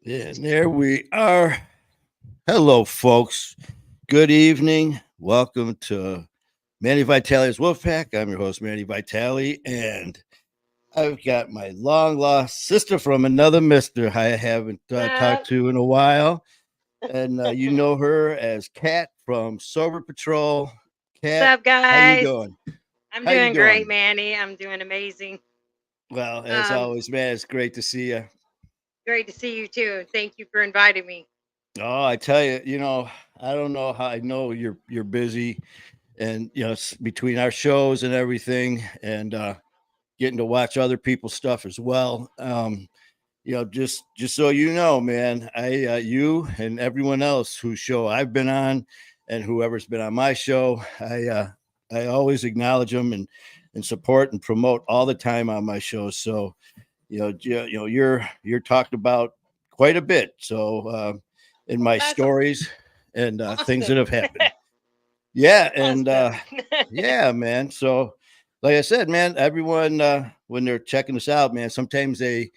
And there we are. Hello, folks. Good evening. Welcome to Manny Vitale's Wolfpack. I'm your host, Manny Vitale, and I've got my long lost sister from another mister I haven't talked Sup? to in a while. And you know her as Kat from Sober Patrol. Kat, Sup, how you guys? doing? I'm How you doing great, doing? Manny. I'm doing amazing. Well, as Um, always, man, it's great to see you. Great to see you too. Thank you for inviting me. Oh, I tell you, I don't know how I know you're busy and between our shows and everything and getting to watch other people's stuff as well. Just so you know, man, I you and everyone else whose show I've been on and whoever's been on my show, I always acknowledge them and support and promote all the time on my show. So you're talked about quite a bit. So in Well, my that's stories and things that awesome. have happened. Yeah, and Awesome. yeah, man. So, like I said, man, everyone when they're checking us out, man, sometimes they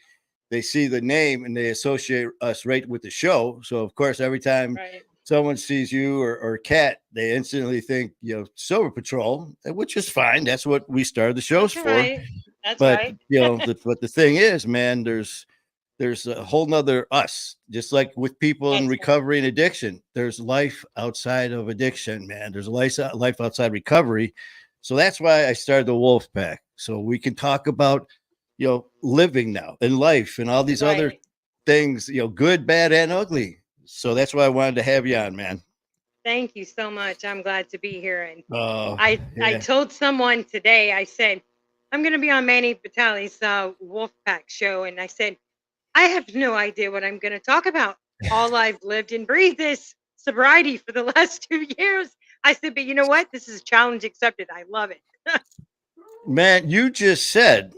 see the name and they associate us right with the show. So, of course, every time Right. someone sees you or Cat, they instantly think Silver Patrol, which is fine. That's what we started the shows That's for. right. That's But right. but the thing is, man, there's a whole nother us, just like with people in Excellent. recovery and addiction. There's life outside of addiction, man. There's life outside recovery. So that's why I started the Wolfpack. So we can talk about, living now and life and all these other Right. things, good, bad, and ugly. So that's why I wanted to have you on, man. Thank you so much. I'm glad to be here. And Oh, I yeah. told someone today. I said I'm going to be on Manny Vitale's Wolfpack show, and I said I have no idea what I'm going to talk about. All I've lived and breathed is sobriety for the last 2 years. I said, but you know what? This is a challenge accepted. I love it. Man, you just said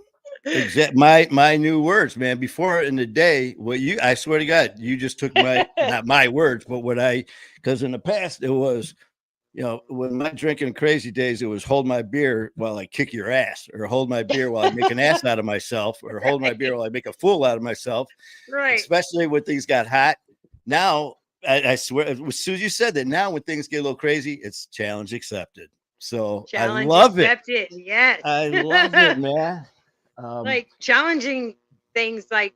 my new words, man. Before in the day, what you I swear to God, you just took my not my words, but what I because in the past it was when my drinking crazy days, it was hold my beer while I kick your ass, or hold my beer while I make an ass out of myself, or hold my beer Right. while I make a fool out of myself. Right. Especially when things got hot. Now, I swear, as soon as you said that, now when things get a little crazy, it's challenge accepted. So I Challenge love it. accepted. Yes. I love it, man. Um, Like challenging things like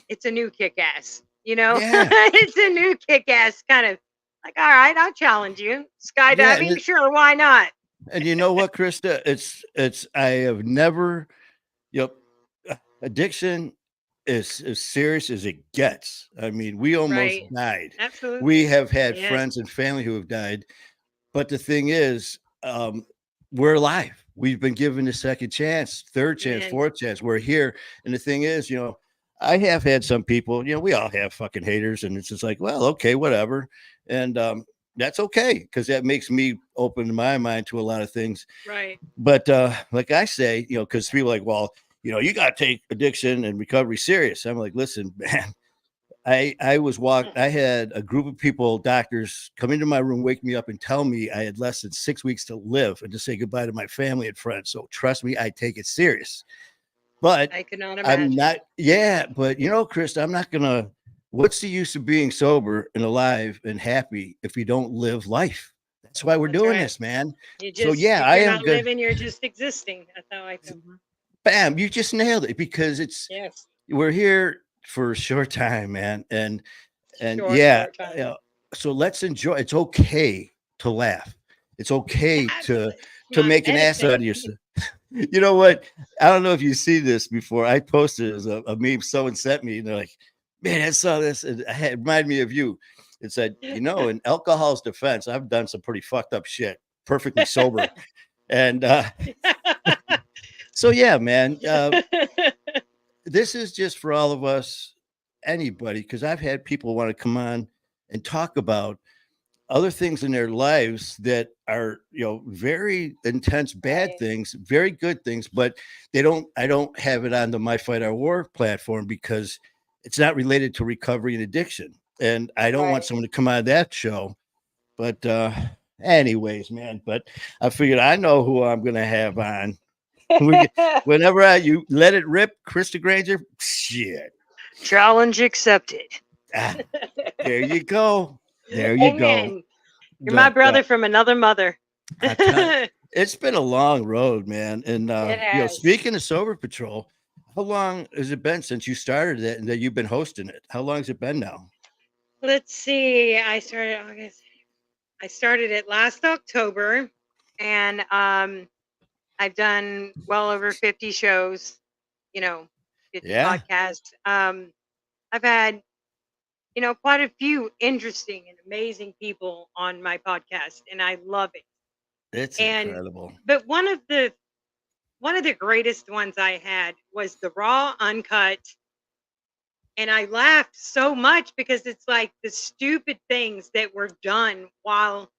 it's a new kick ass, you know? yeah, It's a new kick ass kind of like, all right, I'll challenge you. yeah, Skydiving, sure, why not? and you know what, Krista? It's I have never, you addiction is as serious as it gets. I mean, we almost Right. died. We Absolutely. have had Yes. friends and family who have died, but the thing is, we're alive. We've been given a second chance, third chance, And fourth chance. We're here, and the thing is, I have had some people. We all have fucking haters, and it's just like, well, okay, whatever, and that's okay because that makes me open my mind to a lot of things. right. But like I say, because people are like, well, you got to take addiction and recovery serious. I'm like, listen, man. I had a group of people, doctors, come into my room, wake me up, and tell me I had less than 6 weeks to live and to say goodbye to my family and friends. So trust me, I take it serious. But I could not I'm imagine. not, yeah. But Chris, I'm not gonna. What's the use of being sober and alive and happy if you don't live life? That's why we're That's doing right. this, man. You So just yeah, I you're am not good. living, you're just existing. That's how I feel. Bam, you just nailed it because it's Yes. we're here for a short time, man, and Short, yeah, short time. so let's enjoy. It's okay to laugh. It's okay to Absolutely. Not make an ass out of medicine. yourself. You know what? I don't know if you see this before. I posted it as a meme someone sent me, and they're like, "Man, I saw this. And it reminded me of you." It said, in alcohol's defense, I've done some pretty fucked up shit, perfectly sober, and so yeah, man. This is just for all of us, anybody, because I've had people want to come on and talk about other things in their lives that are, very intense, bad Right. things, very good things, but I don't have it on the My Fight Our War platform because it's not related to recovery and addiction. And I don't want Right. someone to come on that show. But, anyways, man, but I figured I know who I'm going to have on. We, whenever you let it rip, Krista Granger, shit. Challenge accepted. Ah, there you go. There you go. Amen. You're my But brother from another mother. I tell you, It it's been a long road, man. And has. speaking of Sober Patrol, how long has it been since you started it and that you've been hosting it? How long has it been now? Let's see. I started August. I started it last October, and I've done well over 50 shows. You know, 50 Yeah, podcasts. I've had quite a few interesting and amazing people on my podcast, and I love it. it's And incredible. but one of the greatest ones I had was the raw uncut, and I laughed so much because it's like the stupid things that were done while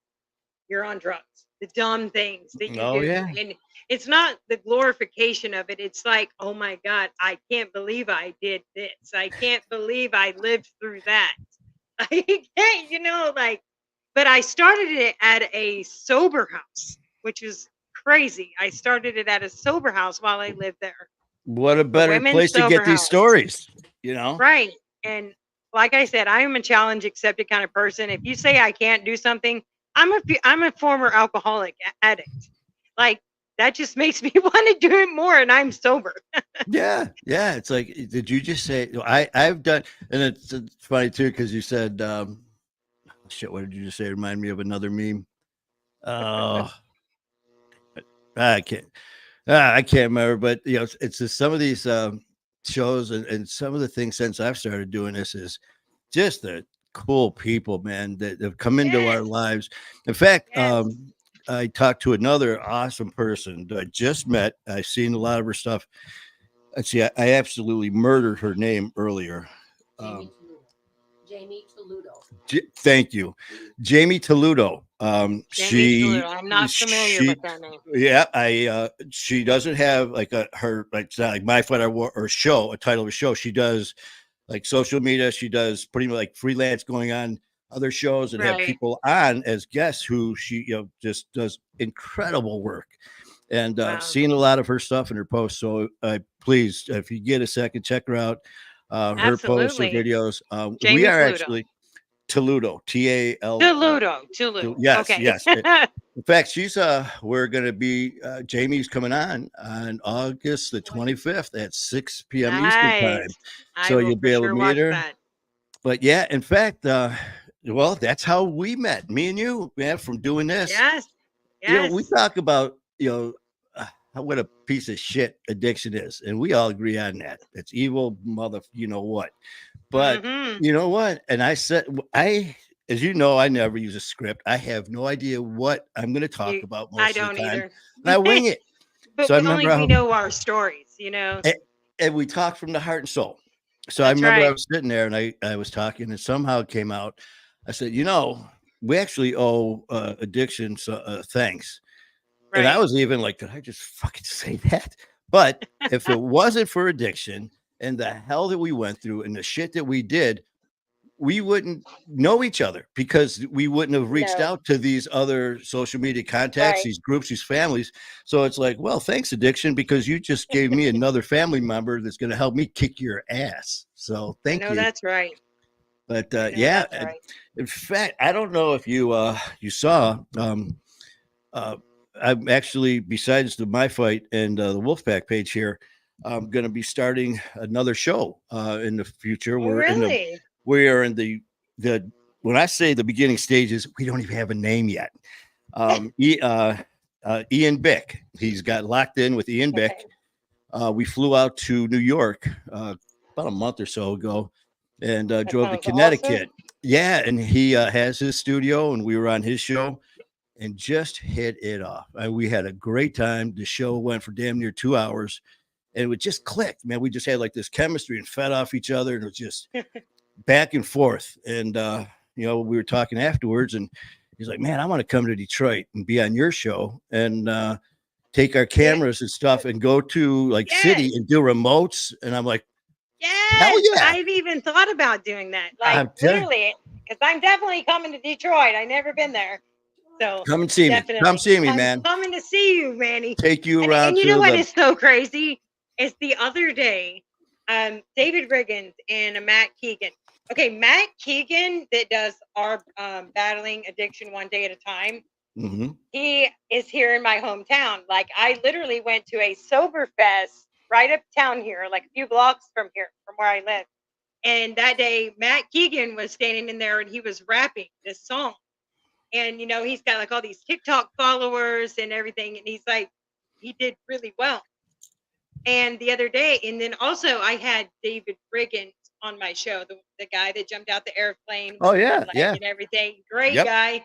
you're on drugs, the dumb things that you Oh do. yeah. And it's not the glorification of it. It's like, oh my God, I can't believe I did this. I can't believe I lived through that. I can't, like, but I started it at a sober house, which is crazy. I started it at a sober house while I lived there, What a a better women's place to sober get these house. stories, you know? Right. And like I said, I am a challenge accepted kind of person. If you say I can't do something, I'm a former alcoholic addict. Like that just makes me want to do it more, and I'm sober. Yeah, yeah. It's like, did you just say I've done, and it's funny too, because you said shit, what did you just say? Remind me of another meme. Oh, I can't. I can't remember, but it's just some of these shows and some of the things since I've started doing this is just the cool people, man, that have come into our Yes, lives. In fact, yes. I talked to another awesome person that I just met. I've seen a lot of her stuff. Actually, I absolutely murdered her name earlier. Jamie Um, Toludo. Jamie Toludo. Thank you, Jamie Toludo. Jamie Toledo. I'm not familiar She with that name. yeah, she doesn't have like her like it's not like my fight or show a title of a show. She does like social media. She does pretty much like freelance going on other shows and have Right. people on as guests who she just does incredible work. And Wow. seen a lot of her stuff in her posts. So please, if you get a second, check her out. Her posts, her Absolutely. videos. We Jamie are Toledo. actually Toludo, Tal. Toledo. Toledo. Yes, Okay. yes. In fact, she's we're gonna be Jamie's coming on August the 25th at 6 p.m. Eastern time. Nice. I So will you'll for be able to sure meet watch her. that. But yeah, in fact, well, that's how we met, me and you, man, from doing this. Yes. We Yes. talk about, what a pice of shit addiction is, and we all agree on that. It's evil, mother, you know what. But Mm-hmm. you know what? And I said, as you know, I never use a script. I have no idea what I'm going to talk about I most of don't the time, either. and I wing it. But So I we only remember we how, know our stories. and we talk from the heart and soul. So I That's remember I right. was sitting there and I was talking, and somehow it came out. I said, we actually owe addiction thanks. And I Right. was even like, did I just fucking say that? But if it wasn't for addiction and the hell that we went through and the shit that we did, we wouldn't know each other because we wouldn't have reached No. out to these other social media contacts, Right. these groups, these families. So it's like, well, thanks, addiction, because you just gave me another family member that's going to help me kick your ass. So I thank know you. that's right. But I know yeah, that's right. in fact, I don't know if you saw. Uh, I'm actually, besides my fight and the Wolfpack page here, I'm going to be starting another show in the future. Oh, really? We are in the when I say the beginning stages, we don't even have a name yet. Ian Bick, he's got locked in with Ian Bick. Okay. We flew out to New York about a month or so ago and That drove to sounds awesome. Connecticut. Yeah, and he has his studio, and we were on his show and just hit it off. We had a great time. The show went for damn near 2 hours, and it just clicked, man. We just had like this chemistry and fed off each other, and it was just back and forth. And we were talking afterwards, and he's like, "Man, I want to come to Detroit and be on your show and take our Yeah. cameras and stuff and go to like city Yes. and do remotes." And I'm like, "Hell Yes. yeah!" I've even thought about doing that. Like I'm telling. literally, because I'm definitely coming to Detroit. I've never been there. So Come and see me. Come definitely. see me, I'm man. coming to see you, Manny. Take you And around you know to what the. is so crazy? Is the other day David Riggins and Matt Keegan. Okay, Matt Keegan that does our battling addiction one day at a time. Mm-hmm. He is here in my hometown. Like I literally went to a sober fest right uptown here, like a few blocks from here, from where I live. And that day, Matt Keegan was standing in there and he was rapping this song. And he's got like all these TikTok followers and everything. And he's like, he did really well. And the other day, and then also I had David Riggins on my show, the guy that jumped out the airplane Oh with the yeah, leg yeah. and everything. Great Yep. guy.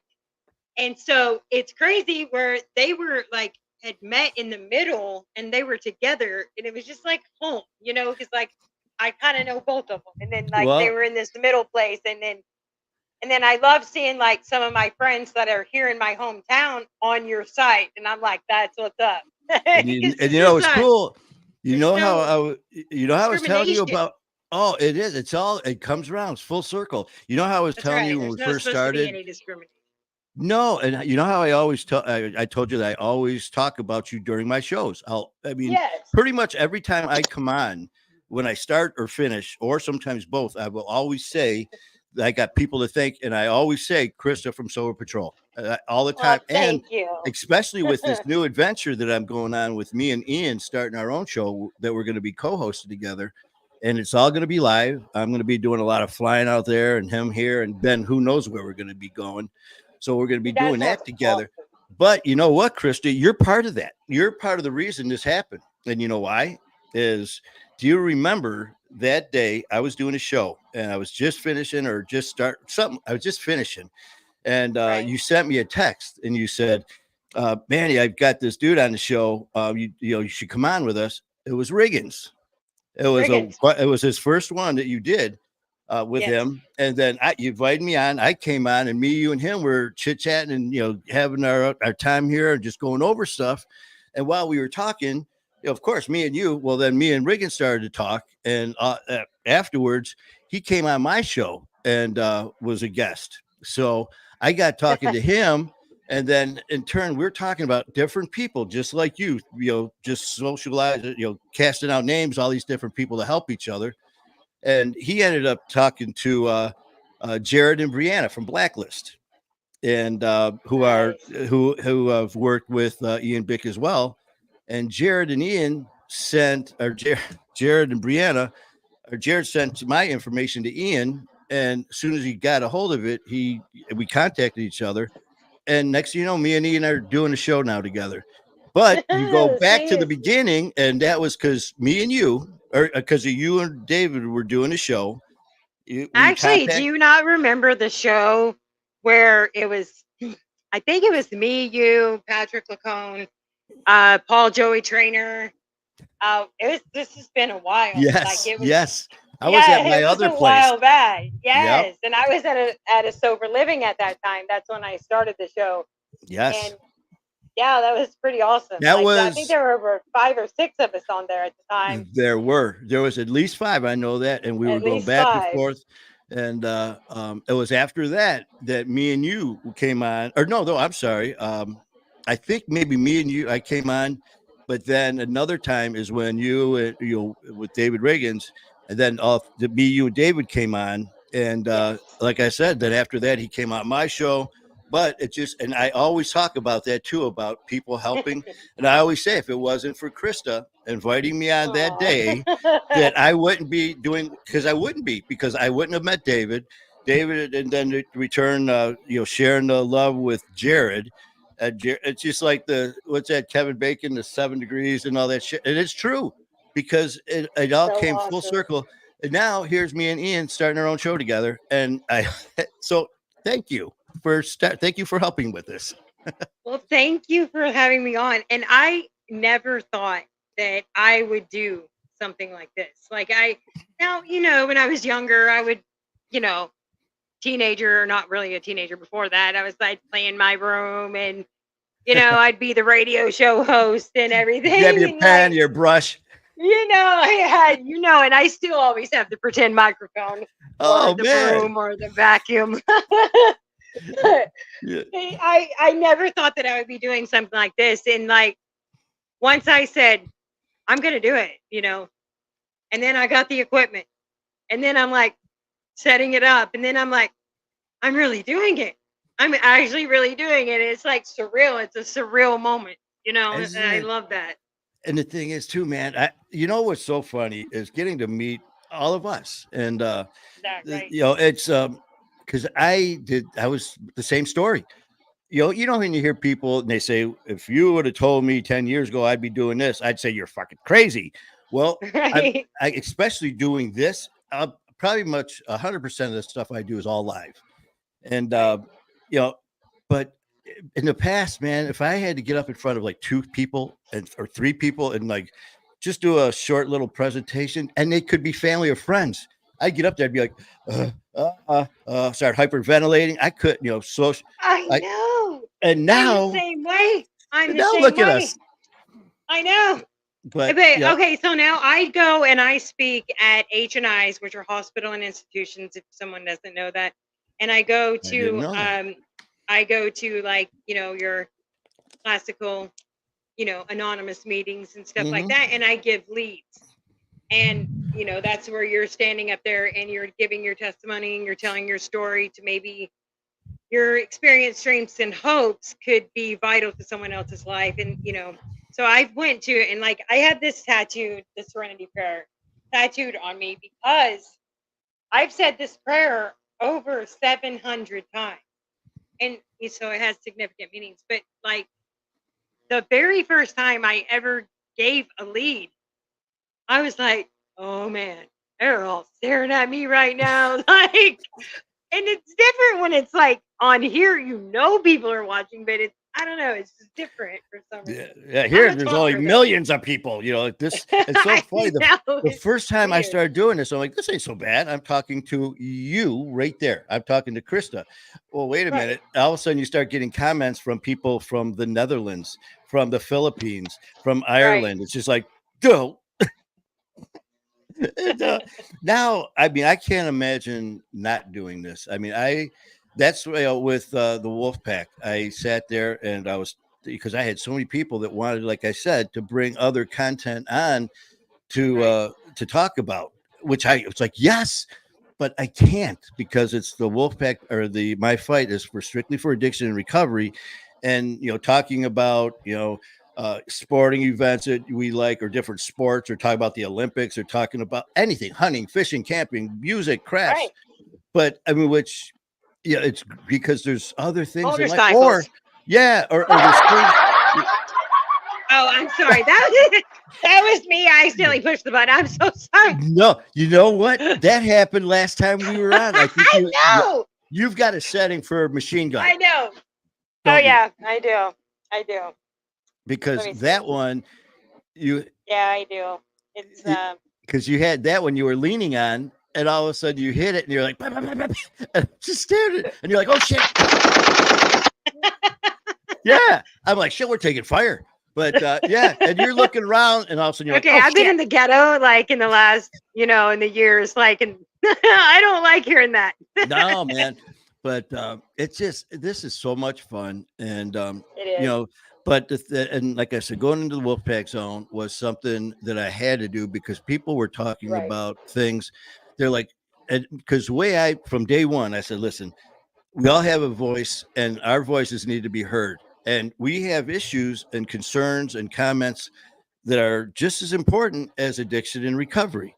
And so it's crazy where they were like had met in the middle and they were together and it was just like home, because like I kind of know both of them. And then like they Well, were in this middle place and then I love seeing like some of my friends that are here in my hometown on your site. And I'm like, that's what's up. and Because it's just it's cool. there's no How I was telling you discrimination. about. Oh, it is. It comes around. It's full circle. You know how I was That's telling right. you when There's we no first supposed to be started. any discrimination. No, and you know how I always tell. I told you that I always talk about you during my shows. Yes. Pretty much every time I come on, when I start or finish, or sometimes both, I will always say that I got people to thank, and I always say Krista from Sober Patrol all the Well, time, and thank you. especially with this new adventure that I'm going on with me and Ian, starting our own show that we're going to be co-hosting together. And it's all going to be live. I'm going to be doing a lot of flying out there and him here. And then who knows where we're going to be going. So we're going to be That doing that sounds together. awesome. But you know what, Krista? You're part of that. You're part of the reason this happened. And you know why? Is do you remember that day I was doing a show and I was just finishing or just start something? I was just finishing. And Right. you sent me a text and you said, Manny, I've got this dude on the show. You should come on with us. It was Riggins. Riggins. It was his first one that you did with Yes. him, and then you invited me on. I came on, and me, you, and him were chit chatting and having our time here and just going over stuff. And while we were talking, of course, me and you. Well, then me and Reagan started to talk, and afterwards, he came on my show and was a guest. So I got talking to him. And then in turn, we're talking about different people, just like you, just socialize, casting out names, all these different people to help each other. And he ended up talking to Jared and Brianna from Blacklist, and Nice. who have worked with Ian Bick as well. And Jared and Ian sent, or Jared and Brianna, or Jared sent my information to Ian. And as soon as he got a hold of it, we contacted each other. And next thing you know, me and Ian are doing a show now together. But you go back to the See, beginning, and that was because me and you, or because of you and David, were doing a show. We actually, do contact. you not remember the show where it was? I think it was me, you, Patrick Lacone, Paul Joey Trainer. This has been a while. Like Yes, it was. yes. I was at Yeah, my it was other a place. while back. Yep. Yes, and I was at a sober living at that time. That's when I started the show. Yes. And yeah, that was pretty awesome. That I think was. there were over 5 or 6 of us on there at the time. There was at least 5. I know that, and we were At going least back and 5. forth. And it was after that me and you came on. Or no, I'm sorry. I think maybe me and you I came on, but then another time is when you with David Riggins, and then me, you, and David came on, and Yes. like I said, then after that he came on my show. But it just, and I always talk about that too, about people helping. And I always say, if it wasn't for Krista inviting me on that Aw. day, that I wouldn't be doing, because I wouldn't have met David, and then in return, sharing the love with Jared. It's just like what's that, Kevin Bacon, the 7 degrees and all that shit. And it's true, because it all So came full awesome. circle. And now here's me and Ian starting our own show together. And so thank you for helping with this. Well, thank you for having me on. And I never thought that I would do something like this. Like when I was younger, I would, teenager, not really a teenager before that, I was like playing my room and, I'd be the radio show host and everything. You have your and pen, like, your brush. I had, and I still always have the pretend microphone Oh, or the man. broom or the vacuum. Yeah. I never thought that I would be doing something like this. And like, once I said, I'm going to do it, And then I got the equipment. And then I'm like setting it up. And then I'm like, I'm really doing it. I'm actually really doing it. It's like surreal. It's a surreal moment, you know, and Isn't I it? love that. And the thing is, too, man, you know what's so funny is getting to meet all of us. And, That right. you know, it's because I was the same story. You know, when you hear people and they say, if you would have told me 10 years ago I'd be doing this, I'd say you're fucking crazy. Well, Right. I especially doing this, probably much 100% of the stuff I do is all live. And, Right. you know, but in the past, man, if I had to get up in front of like two people or three people and like just do a short little presentation, and they could be family or friends, I'd get up there and be like, start hyperventilating. I couldn't, you know, so I I, know. and I'm the now, same way. I'm the same look at way. us. I know. But But yeah, okay, so now I go and I speak at H&Is, which are hospital and institutions, if someone doesn't know that. And I didn't know that. I go to like, you know, your classical, you know, anonymous meetings and stuff like Hmm. that. And I give leads. And, you know, that's where you're standing up there and you're giving your testimony and you're telling your story to maybe your experience, dreams, and hopes could be vital to someone else's life. And, you know, so I went to, and like I had this tattooed, the Serenity Prayer tattooed on me because I've said this prayer over 700 times. And so it has significant meanings. But like the very first time I ever gave a lead, I was like, oh man, they're all staring at me right now. Like, and it's different when it's like on here, you know, people are watching, but it's, I don't know, it's just different for some Yeah, reason. yeah, I'm here a there's only talker though. millions of people, you know, like this. It's so I funny. know, The it's first time I weird. started doing this, I'm like, this ain't so bad. I'm talking to you right there. I'm talking to Krista. Well, wait a Right. minute. All of a sudden, you start getting comments from people from the Netherlands, from the Philippines, from Right. Ireland. It's just like, dude. And, now, I mean, I can't imagine not doing this. I mean, that's with the Wolfpack. I sat there and I was, because I had so many people that wanted, like I said, to bring other content on Right. to talk about, which I was like, yes, but I can't because it's the Wolfpack, or the my fight is for strictly for addiction and recovery, and you know, talking about, you know, sporting events that we like, or different sports, or talk about the Olympics, or talking about anything, hunting, fishing, camping, music, crafts. Right. But I mean, which, yeah, it's because there's other things in life, or Motorcycles. yeah, or there's things. Oh, I'm sorry. That was me. I accidentally pushed the button. I'm so sorry. No, you know what? That happened last time we were on. I think I know. you've got a setting for a machine gun, I know. Oh don't you? yeah, I do. I do. Let Because me see. that one, you Yeah, I do. It's because you had that one you were leaning on, and all of a sudden you hit it, and you're like, "Bah, bah, bah, bah, bah," and just stared at it, and you're like, oh shit, yeah. I'm like, shit, we're taking fire. But yeah, and you're looking around, and all of a sudden you're okay. like, oh I've been shit. in the ghetto like in the last, you know, in the years, like, and I don't like hearing that. No, man. But it's just, this is so much fun, and It you is. know, but and like I said, going into the Wolfpack Zone was something that I had to do because people were talking Right. about things. They're like, and because the way from day one, I said, listen, we all have a voice, and our voices need to be heard, and we have issues and concerns and comments that are just as important as addiction and recovery.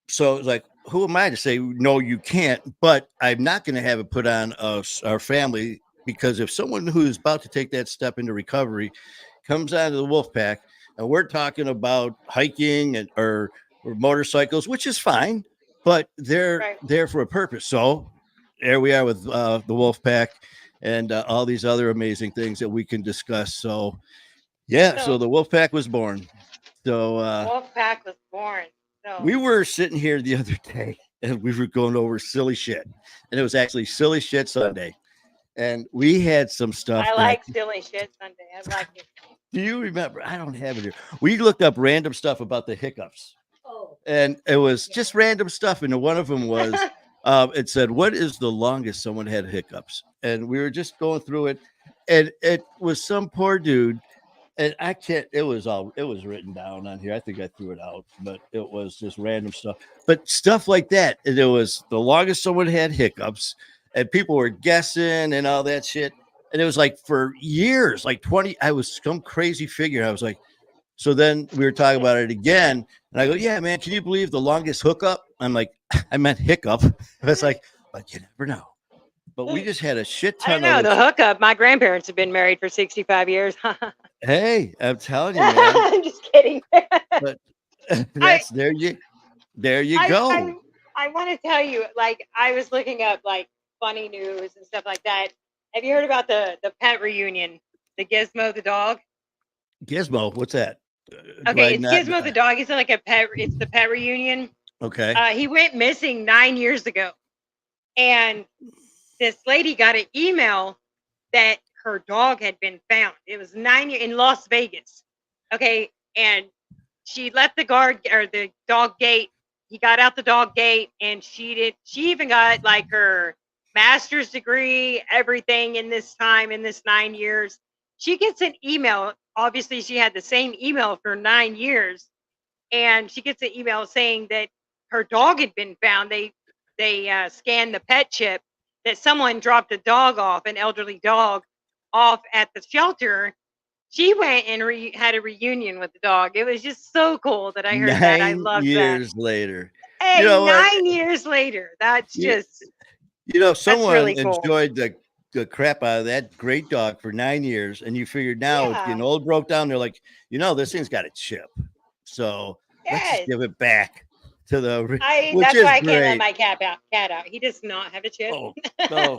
So it's like, who am I to say no, you can't? But I'm not going to have it put on us, our family, because if someone who's about to take that step into recovery comes out of the Wolfpack, and we're talking about hiking or motorcycles, which is fine, but they're Right. there for a purpose. So there we are with the Wolfpack and all these other amazing things that we can discuss. So yeah, so So the Wolfpack was born. So Wolfpack was born. So we were sitting here the other day and we were going over silly shit, and it was actually Silly Shit Sunday, and we had some stuff I that, like silly shit Sunday. I like it. do you remember? I don't have it here. We looked up random stuff about the hiccups, Oh, and it was just random stuff, and one of them was it said, what is the longest someone had hiccups? And we were just going through it, and it was some poor dude And I can't. It was written down on here. I think I threw it out, but it was just random stuff. But stuff like that. And it was the longest someone had hiccups, and people were guessing and all that shit. And it was like for years, like 20. I was some crazy figure. I was like, so then we were talking about it again, and I go, yeah, man, can you believe the longest hookup? I'm like, I meant hiccup. It's like, but you never know. But we just had a shit I don't ton know. of. The hookup. My grandparents have been married for 65 years. Hey, I'm telling you, man. I'm just kidding. But that's there you go. I want to tell you, like, I was looking up like funny news and stuff like that. Have you heard about the pet reunion? The Gizmo the dog. Gizmo, what's that? Okay, it's Gizmo the dog. It's like a pet. It's the pet reunion. Okay. He went missing 9 years ago, and this lady got an email that her dog had been found. It was 9 years in Las Vegas. Okay, and she left the guard or the dog gate. He got out the dog gate, and she even got like her master's degree, everything in this 9 years. She gets an email. Obviously, she had the same email for 9 years, and she gets an email saying that her dog had been found. They scanned the pet chip that someone dropped a dog off, an elderly dog, off at the shelter. She went and had a reunion with the dog. It was just so cool that I heard that. I loved 9 that. years later. Hey, You know what? 9 years later. That's just Someone really cool. enjoyed the crap out of that great dog for 9 years, and you figured now it's getting old, broke down. They're like, this thing's got a chip, so let's just give it back to the. That's why I can't let my cat out. He does not have a chip. Oh, no.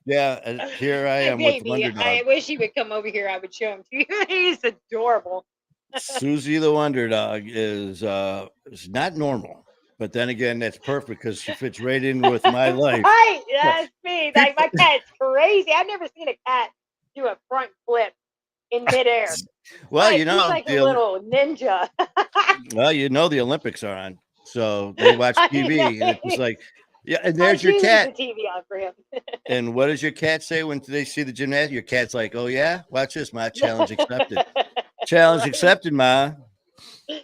Yeah, and here I am with the Wonder Dog. I wish he would come over here. I would show him to you. He's adorable. Susie the Wonder Dog is not normal. But then again, that's perfect because she fits right in with my life. Right, that's me. Like my cat's crazy. I've never seen a cat do a front flip in midair. Well, he's like a little ninja. Well, the Olympics are on, so they watch TV, and it's just like, yeah. And there's your cat. The TV on for him. And what does your cat say when they see the gymnast? Your cat's like, "Oh yeah, watch this, Ma. Challenge accepted. Challenge accepted, Ma."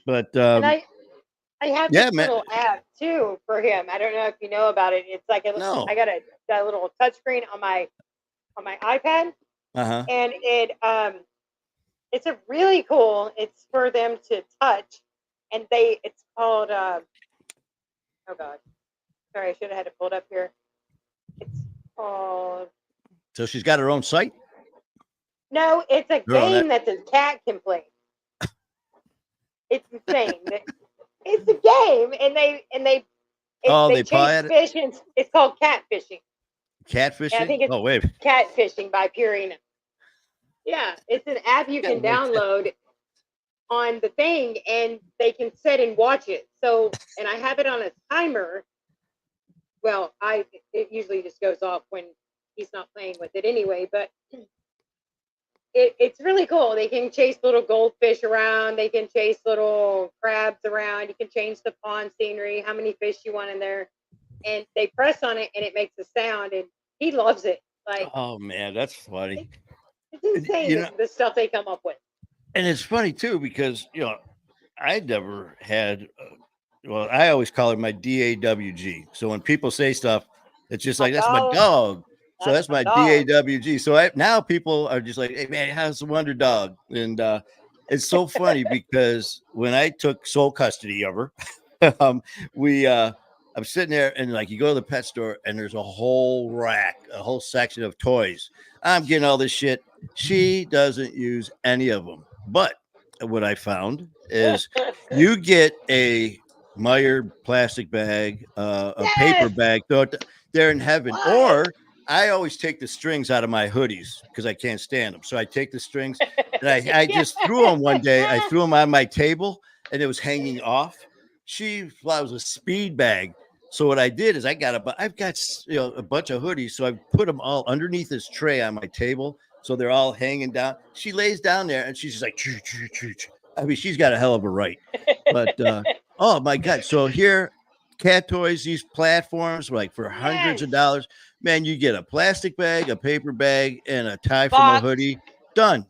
But I have this little app too for him. I don't know if you know about it. It's like I got a little touchscreen on my iPad, and it's a really cool. It's for them to touch, and it's called. Oh God, sorry, I should have had it pulled up here. It's called. So she's got her own site. No, it's a game that the cat can play. It's insane. It's a game, and they chase fish, and it's called catfishing. Catfishing? I think it's catfishing by Purina. Yeah, it's an app you can download on the thing, and they can sit and watch it. So, and I have it on a timer. Well, it usually just goes off when he's not playing with it anyway, but it's really cool. They can chase little goldfish around. They can chase little crabs around. You can change the pond scenery, how many fish you want in there. And they press on it, and it makes a sound, and he loves it. Like, oh, man, that's funny. It's insane, the stuff they come up with. And it's funny, too, because, I never had, I always call it my DAWG. So when people say stuff, it's just like, that's my dog. So that's my DAWG. So now people are just like, hey, man, how's the Wonder Dog? And it's so funny because when I took sole custody of her, I'm sitting there and like you go to the pet store and there's a whole rack, a whole section of toys. I'm getting all this shit. She doesn't use any of them. But what I found is you get a Meyer plastic bag, a paper bag. They're in heaven. What? Or I always take the strings out of my hoodies because I can't stand them. So I take the strings and I just threw them one day. I threw them on my table and it was hanging off. She thought it was a speed bag. So what I did is I've got a bunch of hoodies. So I put them all underneath this tray on my table. So they're all hanging down. She lays down there and she's just like, choo, choo, choo, choo. I mean, she's got a hell of a right. But oh my God. So here, cat toys, these platforms, like for hundreds of dollars. Man, you get a plastic bag, a paper bag, and a tie from a hoodie. Done.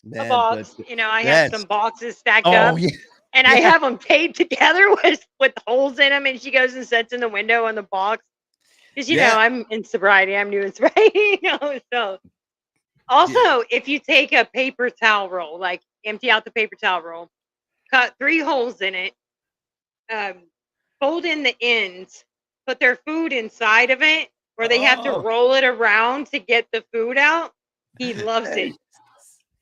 a man. But box. I have that's some boxes stacked oh up, yeah, and I yeah, have them taped together with holes in them. And she goes and sits in the window on the box because yeah. I'm in sobriety. I'm new in sobriety. So Yeah. also, if you take a paper towel roll, like empty out the paper towel roll, cut 3 holes in it, um, fold in the ends, put their food inside of it, where they have to Oh, roll it around to get the food out. He loves it. hey,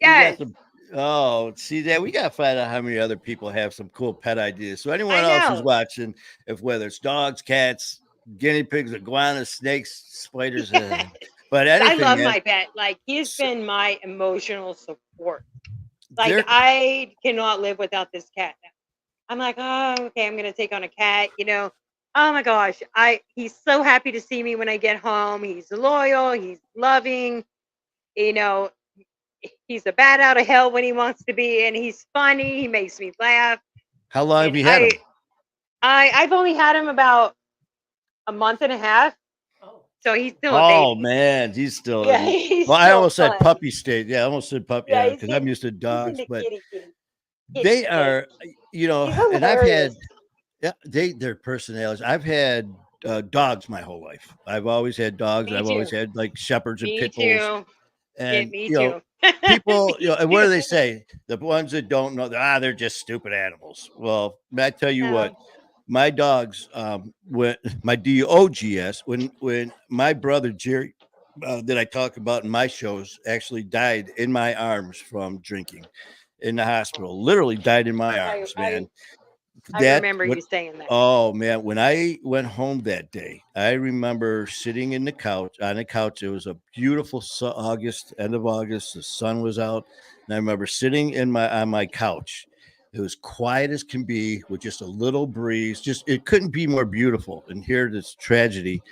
you got Yes, some. Oh, see that we gotta find out how many other people have some cool pet ideas. So anyone I else who's know. watching, if whether it's dogs, cats, guinea pigs, iguanas, snakes, spiders, but I anything, love man. my pet. Like he's s- been my emotional support. Like They're I cannot live without this cat now. I'm like, oh, okay, I'm gonna take on a cat. Oh my gosh. He's so happy to see me when I get home. He's loyal, he's loving, you know, he's a bat out of hell when he wants to be, and he's funny, he makes me laugh. how long have And you had I them? I I've only had him about a month and a half, Oh, so he's still a Oh baby. man, he's still. Yeah, he's Well, I still almost said fun. puppy state. Yeah, I almost said puppy. Yeah, Yeah, because I'm used to he's dogs, into but kitty they state. are, He's and I've hilarious. had. Yeah, their personalities. I've had dogs my whole life. I've always had dogs. Me I've always too. had like shepherds and Me pit bulls. too. Yeah, And me too. people, Me and what too. do they say? The ones that don't know, they're just stupid animals. Well, I tell you what, No. my dogs, when my DOGS, when my brother Jerry, that I talk about in my shows, actually died in my arms from drinking in the hospital. Literally died in my I arms, I man. I That remember what you saying that. Oh man, when I went home that day, I remember sitting in the couch on the couch. It was a beautiful August, end of August. The sun was out, and I remember sitting in my on my couch. It was quiet as can be, with just a little breeze. Just it couldn't be more beautiful. And here, this tragedy,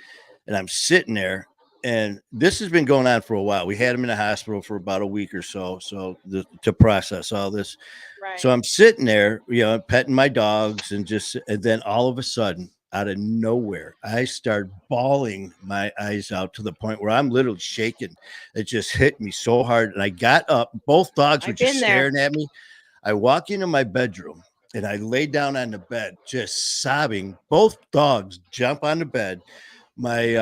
and I'm sitting there, and this has been going on for a while. We had him in the hospital for about a week or so, to process all this. So Right. I'm sitting there, petting my dogs, and then all of a sudden, out of nowhere, I start bawling my eyes out to the point where I'm literally shaking. It just hit me so hard. And I got up. Both dogs were I've just been there. staring at me. I walk into my bedroom and I lay down on the bed, just sobbing. Both dogs jump on the bed. My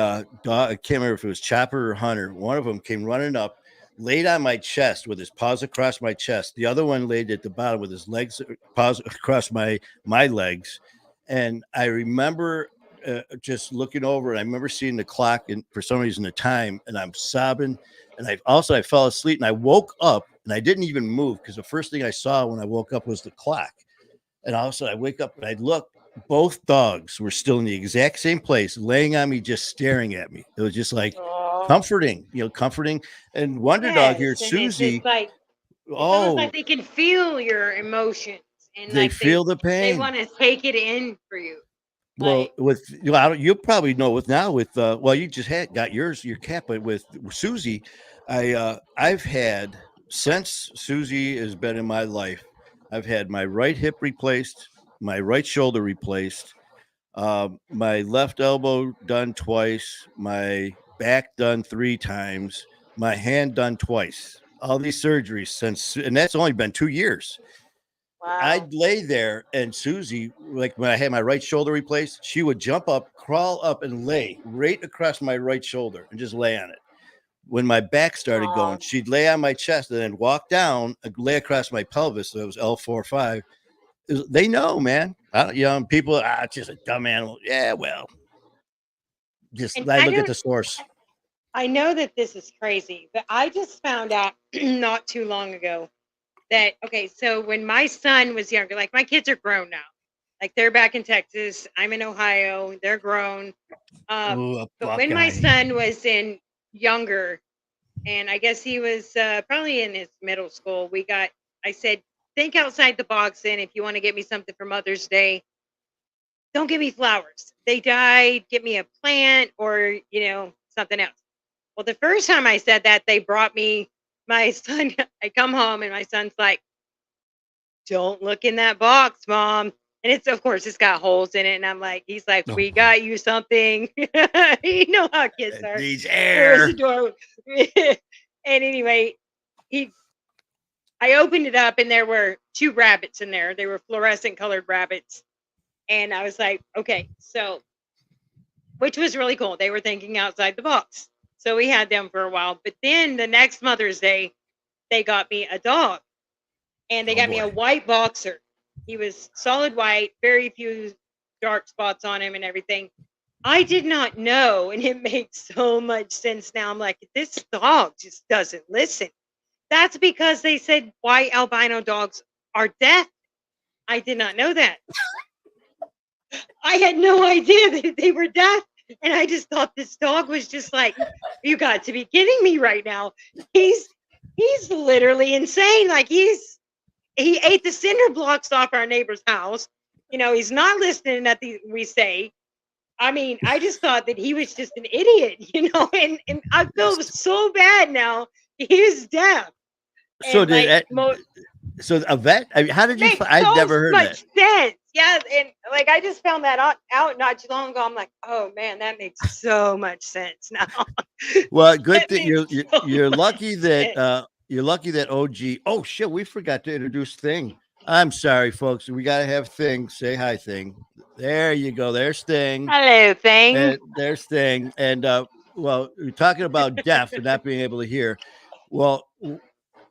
dog, I can't remember if it was Chopper or Hunter. One of them came running up, laid on my chest with his paws across my chest. The other one laid at the bottom with his legs paws across my legs. And I remember just looking over, and I remember seeing the clock and for some reason the time, and I'm sobbing. And I fell asleep, and I woke up, and I didn't even move because the first thing I saw when I woke up was the clock. And all of a sudden, I wake up and I look. Both dogs were still in the exact same place, laying on me, just staring at me. It was just like Oh, comforting. And Wonder Dog here, yes, and it's Susie. like it's almost like Oh, they can feel your emotions, and they like feel the they pain. want to take it in for you. Well, Like you probably know with you just had got your cat, but with Susie, I've had since Susie has been in my life, I've had my right hip replaced, my right shoulder replaced, my left elbow done twice, my back done 3 times, my hand done twice. All these surgeries since, and that's only been 2 years. wow. I'd lay there, and Susie, like when I had my right shoulder replaced, she would jump up, crawl up, and lay right across my right shoulder and just lay on it. When my back started going, Oh, she'd lay on my chest and then walk down, lay across my pelvis. So it was L4-5. They know, man. People, it's just a dumb animal. Yeah, well, just and I look at the source. I know that this is crazy, but I just found out not too long ago that okay, so when my son was younger, like my kids are grown now. Like they're back in Texas, I'm in Ohio, they're grown. Ooh, a But when my Buckeye. son was in younger, and I guess he was probably in his middle school, I said, think outside the box. And if you want to get me something for Mother's Day, don't give me flowers. They died. Get me a plant or, something else. Well, the first time I said that, they brought me my son. I come home and my son's like, don't look in that box, mom. And of course, it's got holes in it. And he's like, No, we got you something. You know how kids it are. needs Close the air. door. And anyway, he I opened it up and there were 2 rabbits in there. They were fluorescent colored rabbits. And I was like, okay, so, which was really cool. They were thinking outside the box. So we had them for a while. But then the next Mother's Day, they got me a dog. And they Oh, got me a boy. white boxer. He was solid white, very few dark spots on him and everything. I did not know, and it makes so much sense now. I'm like, this dog just doesn't listen. That's because they said white albino dogs are deaf. I did not know that. I had no idea that they were deaf. And I just thought this dog was just like, you got to be kidding me right now. He's literally insane. Like he ate the cinder blocks off our neighbor's house. You know, he's not listening to nothing we say. I mean, I just thought that he was just an idiot, you know, and I feel so bad now. He was deaf. So And did like so a vet? I mean, how did you? makes I'd so never heard much that. sense. Yeah, and like I just found that out not too long ago. I'm like, oh man, that makes so much sense now. Well, good That thing makes so you're much lucky that sense. you're lucky that OG. Oh shit, we forgot to introduce Thing. I'm sorry, folks. We gotta have Thing. Say hi, Thing. There you go. There's Thing. Hello, thing. And there's Thing. And well, we're talking about deaf and not being able to hear. Well,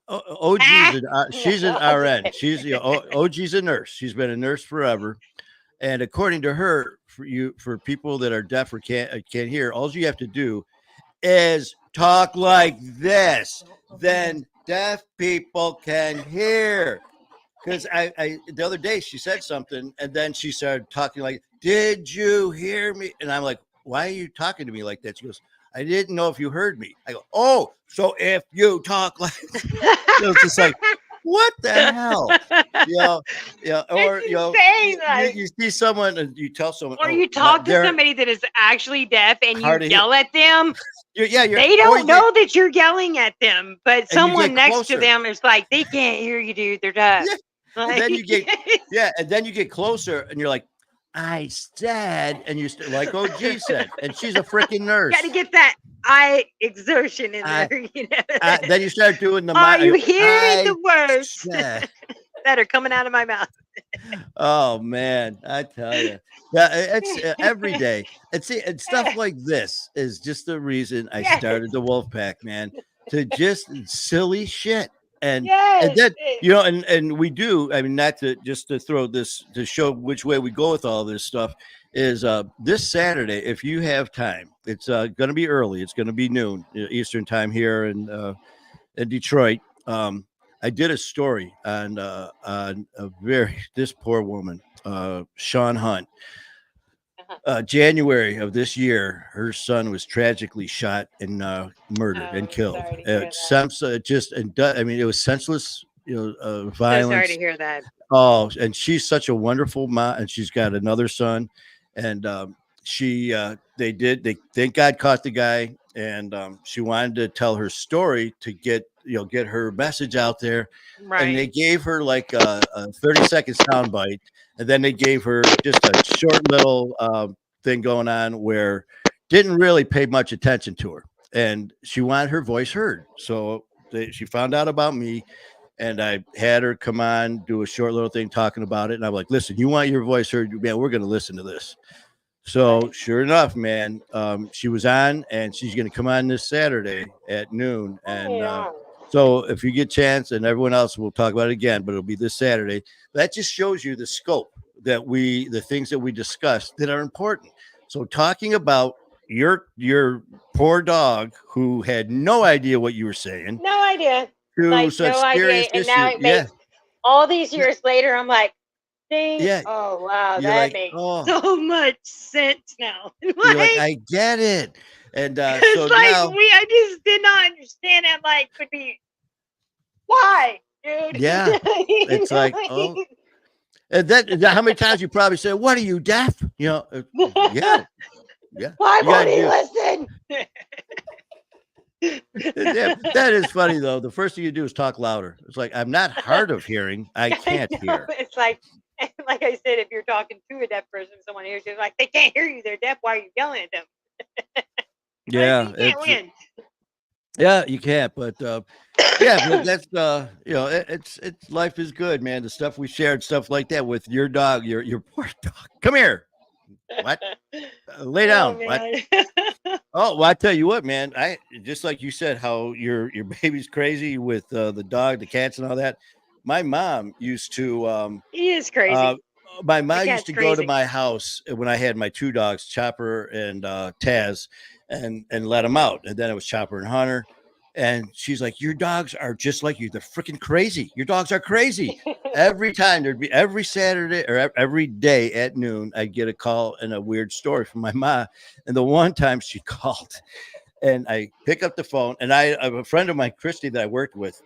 OG's she's an RN. She's OG's a nurse. She's been a nurse forever. And according to her, for people that are deaf or can't hear, all you have to do is talk like this. Then deaf people can hear. Because I the other day she said something and then she started talking like, "Did you hear me?" And I'm like, "Why are you talking to me like that?" She goes, "I didn't know if you heard me." I go, "Oh, so if you talk like," it was just like, what the hell? Or you see someone and you tell someone, or you talk to somebody that is actually deaf and you yell at them. They don't know that you're yelling at them, but someone next to them is like, they can't hear you, dude. They're deaf. Yeah. Like, and then you get closer and you're like, I said, and you like OG said, and she's a freaking nurse. Got to get that eye exertion in there. You know? Then you start doing the. Are you hearing the words that are coming out of my mouth? Oh man, I tell you, yeah, it's every day. And see, and stuff like this is just the reason I started the Wolfpack, man, to just silly shit. And then and we do. I mean, not to just to throw this to show which way we go with all this stuff is this Saturday. If you have time, it's going to be early. It's going to be noon Eastern time here in Detroit. I did a story on this poor woman, Sean Hunt. January of this year, her son was tragically shot and murdered and killed. I mean, it was senseless, violence. So sorry to hear that. Oh, and she's such a wonderful mom, and she's got another son, and they thank God caught the guy, and she wanted to tell her story to get her message out there. Right. And they gave her like a 30-second soundbite, and then they gave her just a short little thing going on where didn't really pay much attention to her, and she wanted her voice heard. So she found out about me, and I had her come on, do a short little thing talking about it. And I'm like, listen, you want your voice heard, man, we're going to listen to this. So sure enough, man, she was on, and she's going to come on this Saturday at noon. And so if you get a chance, and everyone else will talk about it again, but it'll be this Saturday. That just shows you the scope that the things that we discussed that are important. So talking about your poor dog who had no idea what you were saying. No idea. Like, no idea. And now it makes all these years later, I'm like, oh wow, that makes so much sense now. Like, I get it. And so like now, I just did not understand it. Like, could be why, dude? Yeah. It's like, oh. And then how many times you probably say, "What are you, deaf?" Yeah. Why won't he listen? Yeah, that is funny though. The first thing you do is talk louder. It's like, I'm not hard of hearing. I can't hear. It's like I said, if you're talking to a deaf person, someone hears you, like, they can't hear you. They're deaf. Why are you yelling at them? Yeah. You can't win. Yeah, you can't. But Yeah, but that's it's life is good, man. The stuff we shared, stuff like that with your dog, your poor dog. Come here. What? Lay Oh down. What? man. Oh, well, I tell you what, man. I just like you said, how your baby's crazy with the dog, the cats, and all that. My mom used to He is uh, crazy. my The mom used cat's to go to crazy. my house when I had my two dogs, Chopper and Taz, and let them out. And then it was Chopper and Hunter. And she's like, "Your dogs are just like you. They're freaking crazy. Your dogs are crazy." Every time there'd be every Saturday or every day at noon, I'd get a call and a weird story from my mom. And the one time she called, and I pick up the phone, and I have a friend of mine, Krista, that I worked with.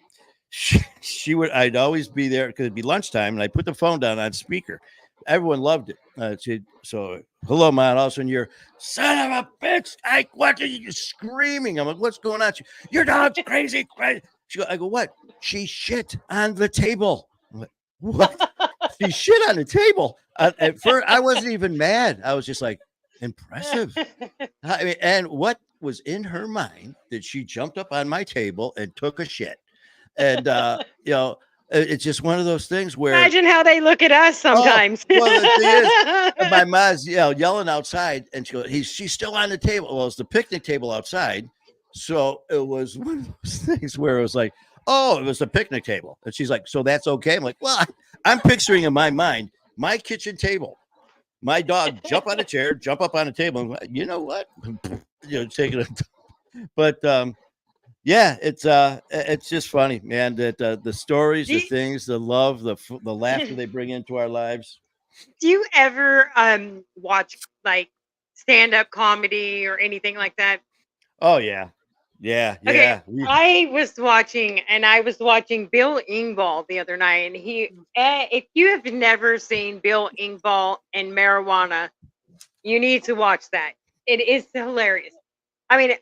She would, I'd always be there because it'd be lunchtime, and I put the phone down on speaker. Everyone loved it. So hello, man. All of a sudden, you're son of a bitch. What are you screaming? I'm like, what's going on? Your dog's crazy, crazy. I go, what? She shit on the table. I'm like, what? She shit on the table. At first, I wasn't even mad. I was just like, impressive. I mean, and what was in her mind that she jumped up on my table and took a shit? And it's just one of those things where Imagine how they look at us sometimes. well, the thing is, my mom's yelling outside, and she's still on the table. Well, it's the picnic table outside, so it was one of those things where it was like, oh, it was the picnic table, and she's like, so that's okay. I'm like, well, I'm picturing in my mind my kitchen table, my dog jump on a chair, jump up on a table, and you know what, taking it, but yeah, it's just funny, man. That the stories, do, the you, things, the love, the laughter they bring into our lives. do you ever watch like stand-up comedy or anything like that? Oh yeah, yeah, Okay, yeah. I was watching Bill Engvall the other night, and if you have never seen Bill Engvall and marijuana, you need to watch that. It is hilarious. I mean,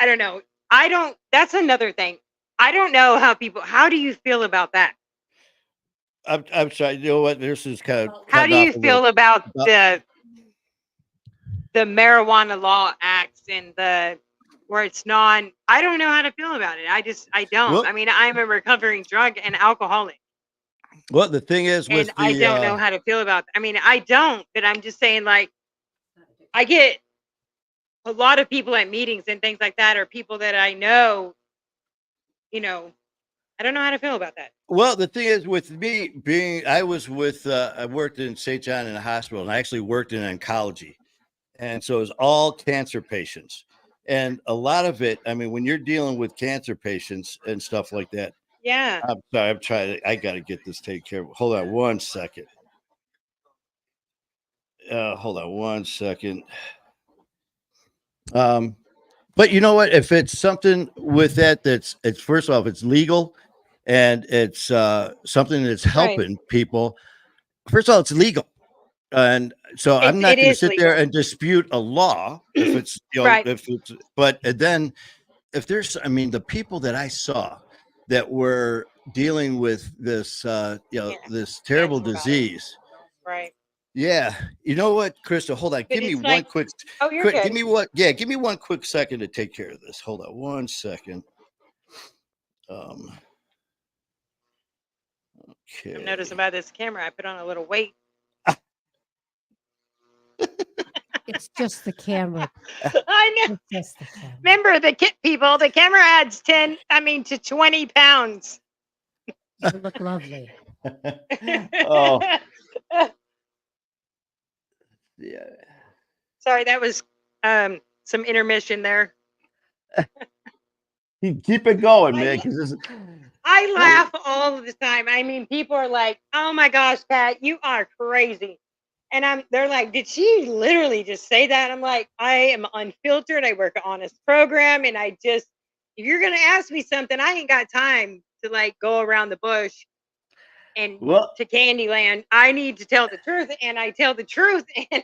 I don't know. I don't. That's another thing. I don't know how people. How do you feel about that? I'm sorry. You know what? This is kind of How cutting do off you a little. feel about the marijuana law acts and the where it's non? I don't know how to feel about it. I don't. Well, I mean, I'm a recovering drug and alcoholic, well, the thing is and with I the don't know how to feel about. I mean, I don't. But I'm just saying, like, I get a lot of people at meetings and things like that, or people that I know. I don't know how to feel about that. well, the thing is with me being, I was with, I worked in St. John in a hospital, and I actually worked in oncology, and so it was all cancer patients, and a lot of it. I mean, when you're dealing with cancer patients and stuff like that. Yeah. I'm sorry. I'm trying to. I got to get this taken care of. Hold on one second. Hold on one second. But you know what? If it's something with that, it's first off, it's legal, and it's something that's Right. helping people. First of all, it's legal, and so I'm It not going to is sit there legal. and dispute a law if it's Right. if it's. But then if there's, I mean, the people that I saw that were dealing with this, Yeah. this terrible Cancer battle. disease. Right. Yeah, you know what, Krista? Hold on. But Give me it's one like, quick, oh, you're quick. Give good. me one. Yeah, give me one quick second to take care of this. Hold on one second. Um. I'm Okay. noticing by this camera, I put on a little weight. It's just the camera. I know. It's just the camera. Remember the kit people, the camera adds to 20 pounds. You look lovely. Oh yeah. Sorry, that was some intermission there. Keep it going, man. Because I laugh all the time. I mean, people are like, "Oh my gosh, Pat, you are crazy," and they're like, "Did she literally just say that?" I'm like, "I am unfiltered. I work an honest program, and if you're gonna ask me something, I ain't got time to like go around the bush and well, to Candyland. I need to tell the truth, and I tell the truth, and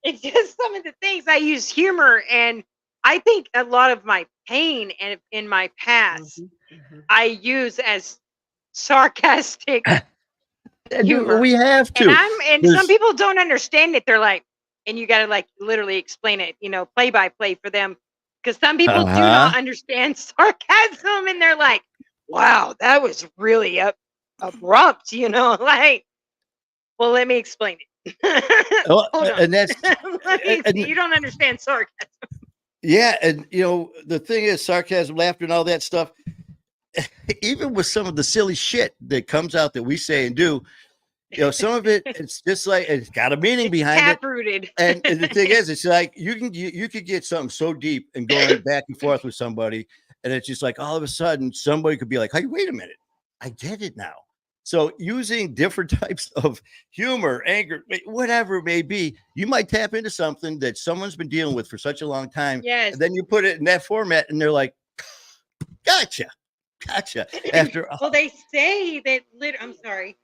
it's just some of the things I use humor, and I think a lot of my pain and in my past I use as sarcastic humor. we have And to. some There's people don't understand it. They're like, and you gotta like literally explain it, play by play for them. Because some people do not understand sarcasm, and they're like, "Wow, that was really abrupt," like. Well, let me explain it. Oh, Hold on. and that's Let me and see. You don't understand sarcasm. yeah, and the thing is, sarcasm, laughter, and all that stuff. Even with some of the silly shit that comes out that we say and do, some of it, it's just like it's got a meaning behind it. Tap-rooted. And the thing is, it's like you could get something so deep and going back and forth with somebody, and it's just like all of a sudden somebody could be like, "Hey, wait a minute, I get it now." So using different types of humor, anger, whatever it may be, you might tap into something that someone's been dealing with for such a long time. Yes. And then you put it in that format, and they're like, "Gotcha." After well, they say that. I'm sorry.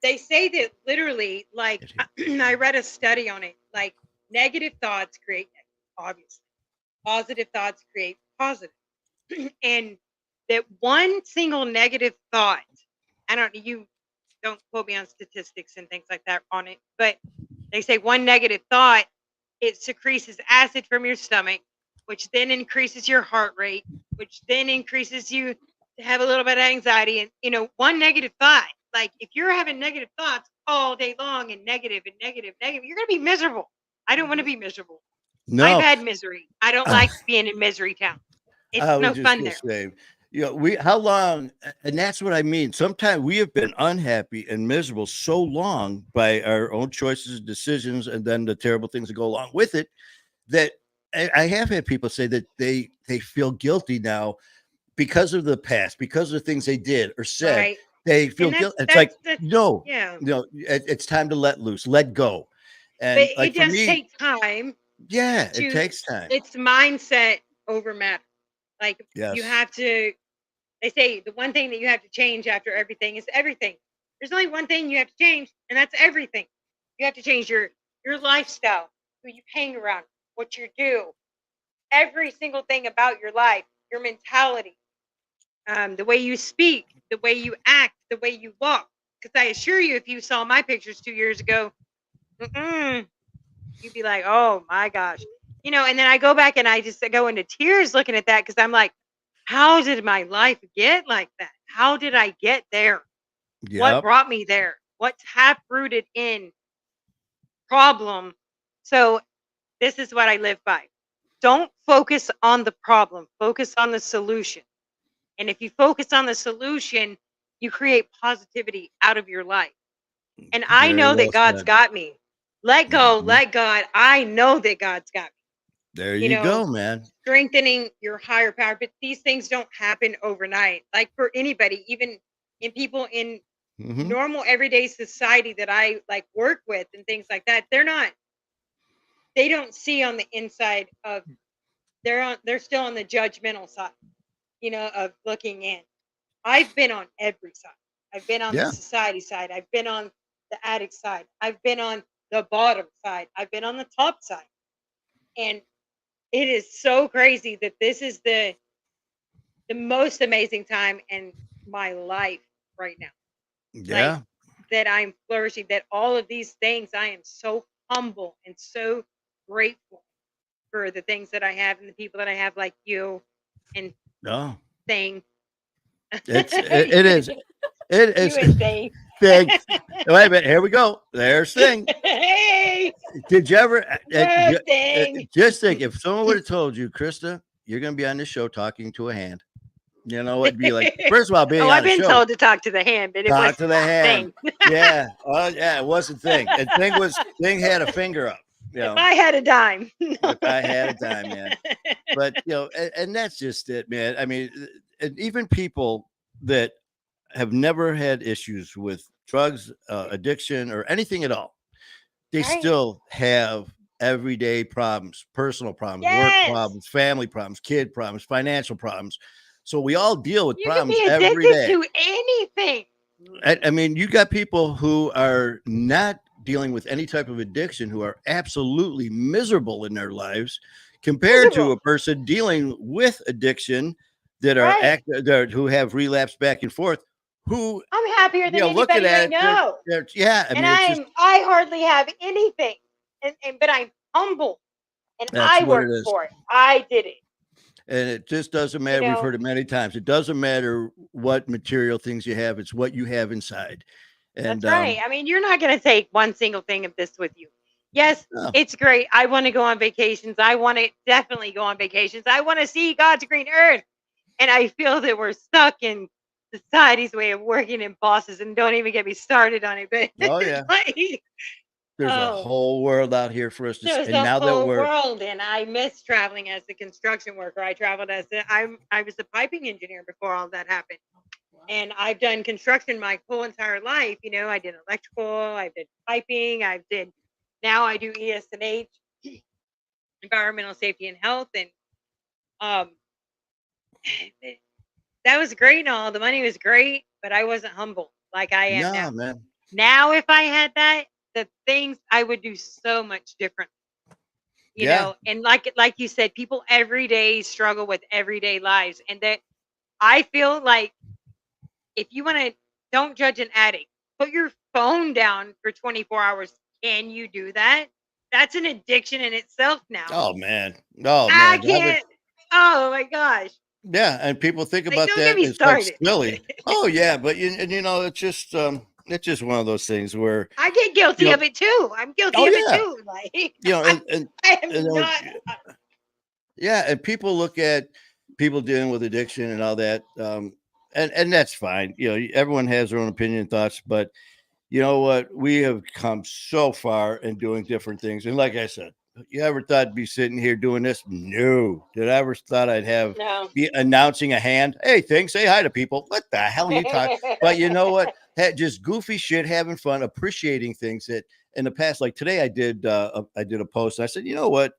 They say that literally, like I read a study on it. Like negative thoughts create negative, obviously. Positive thoughts create positive, and that one single negative thought. You don't quote me on statistics and things like that on it, but they say one negative thought, it secretes acid from your stomach, which then increases your heart rate, which then increases you to have a little bit of anxiety. And one negative thought, like if you're having negative thoughts all day long and negative and negative, you're gonna be miserable. I don't want to be miserable. no, I've had misery. I don't like being in misery town. It's no fun there. Say, how long, and that's what I mean. Sometimes we have been unhappy and miserable so long by our own choices and decisions, and then the terrible things that go along with it, that I have had people say that they feel guilty now because of the past, because of the things they did or said. Right. They feel guilty. It's like, no, it's time to let loose, let go. And but like it does take time. Yeah, it takes time. It's mindset over matter. Like you have to, they say the one thing that you have to change after everything is everything. There's only one thing you have to change, and that's everything. You have to change your lifestyle, who you hang around, what you do, every single thing about your life, your mentality, the way you speak, the way you act, the way you walk. Because I assure you, if you saw my pictures 2 years ago, you'd be like, oh my gosh. And then I go back and I just go into tears looking at that, because I'm like, how did my life get like that? How did I get there? Yep. What brought me there? What tap-rooted in problem? So this is what I live by. Don't focus on the problem. Focus on the solution. And if you focus on the solution, you create positivity out of your life. And I know that God's got me. Let go, let God. I know that God's got me. There you go, man. Strengthening your higher power. But these things don't happen overnight. Like for anybody, even in people in normal everyday society that I like work with and things like that, they don't see on the inside of, they're still on the judgmental side, of looking in. I've been on every side. I've been on the society side. I've been on the addict side. I've been on the bottom side. I've been on the top side. And it is so crazy that this is the most amazing time in my life right now. Yeah. Like, that I'm flourishing, that all of these things, I am so humble and so grateful for the things that I have and the people that I have, like you and Thing. It is. It is. You and Thing. Thing. Wait a minute. Here we go. There's Thing. Hey. Did you ever Thing. just think, if someone would have told you, Krista, you're going to be on this show talking to a hand, it'd be like, first of all, being on I've the been show, told to talk to the hand, but it was to the hand. Thing. Yeah. It wasn't Thing. And Thing had a finger up. If I had a dime. If I had a dime, man. But and that's just it, man. I mean, and even people that have never had issues with drugs, addiction, or anything at all, they still have everyday problems, personal problems, work problems, family problems, kid problems, financial problems. So we all deal with problems every day. To anything. I mean, you got people who are not dealing with any type of addiction who are absolutely miserable in their lives, compared to a person dealing with addiction that are who have relapsed back and forth. Who I'm happier than anybody I know. I hardly have anything, but I'm humble, and I worked for it. I did it. And it just doesn't You matter. We've know, heard it many times. It doesn't matter what material things you have. It's what you have inside. And that's right. I mean, you're not going to take one single thing of this with you. Yes, no, it's great. I want to go on vacations. I want to definitely go on vacations. I want to see God's green earth. And I feel that we're stuck in society's way of working and bosses. And don't even get me started on it. But oh it's yeah, like, there's a oh, whole world out here for us to. there's And a now that whole we're, world. And I miss traveling as a construction worker. I traveled as I was a piping engineer before all that happened. And I've done construction my whole entire life. You know, I did electrical, I did piping, now I do ES&H, environmental safety and health. And um, that was great and all. The money was great, but I wasn't humble like I am now. no man, Now, if I had that, the things I would do so much different. You yeah, know, and like you said, people every day struggle with everyday lives, and that I feel like if you want to, don't judge an addict. Put your phone down for 24 hours. Can you do that? That's an addiction in itself now. oh man, oh I man, can't. Oh my gosh. yeah. And people think Like, about don't get that. me It's like started. silly. Oh yeah, but it's just one of those things where I get you guilty know, of it too. I'm guilty oh of it yeah, too. Like, and I am and not. yeah, and people look at people dealing with addiction and all that, and that's fine. Everyone has their own opinion and thoughts, but you know what? We have come so far in doing different things. And like I said, you ever thought I'd be sitting here doing this? No. Did I ever thought I'd No. be announcing a hand? Hey, say hi to people. What the hell are you talking? But you know what? Just goofy shit, having fun, appreciating things that in the past, like today, I did a post. And I said, you know what?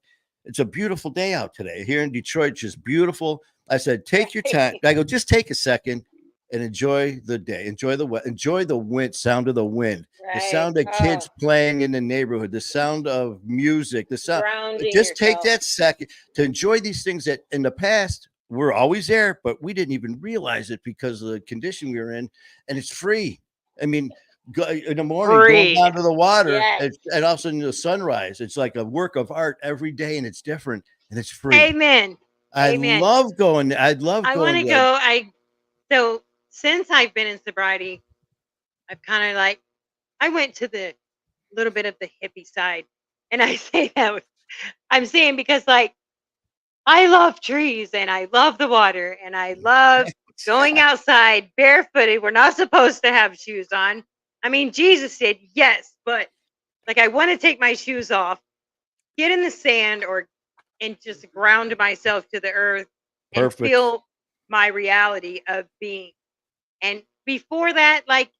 It's a beautiful day out today here in Detroit. Just beautiful. I said, take your time. I go, just take a second and enjoy the day. Enjoy the wind, sound of the wind, the Right. sound of Oh, kids playing in the neighborhood, the sound of music, the sound. grounding Just take yourself. that second to enjoy these things that in the past were always there, but we didn't even realize it because of the condition we were in. And it's free. I mean, in the morning, going Free. down to the water, Yes. and also in the sunrise. It's like a work of art every day, and it's different, and it's free. Amen. Amen. I love I want going to there. go. So since I've been in sobriety, I've kind of like I went to the little bit of the hippie side, and I say I'm saying because like I love trees and I love the water and I love going outside barefooted. We're not supposed to have shoes on. I mean, Jesus said yes, but like I want to take my shoes off, get in the sand and just ground myself to the earth and Perfect. feel my reality of being. And before that, like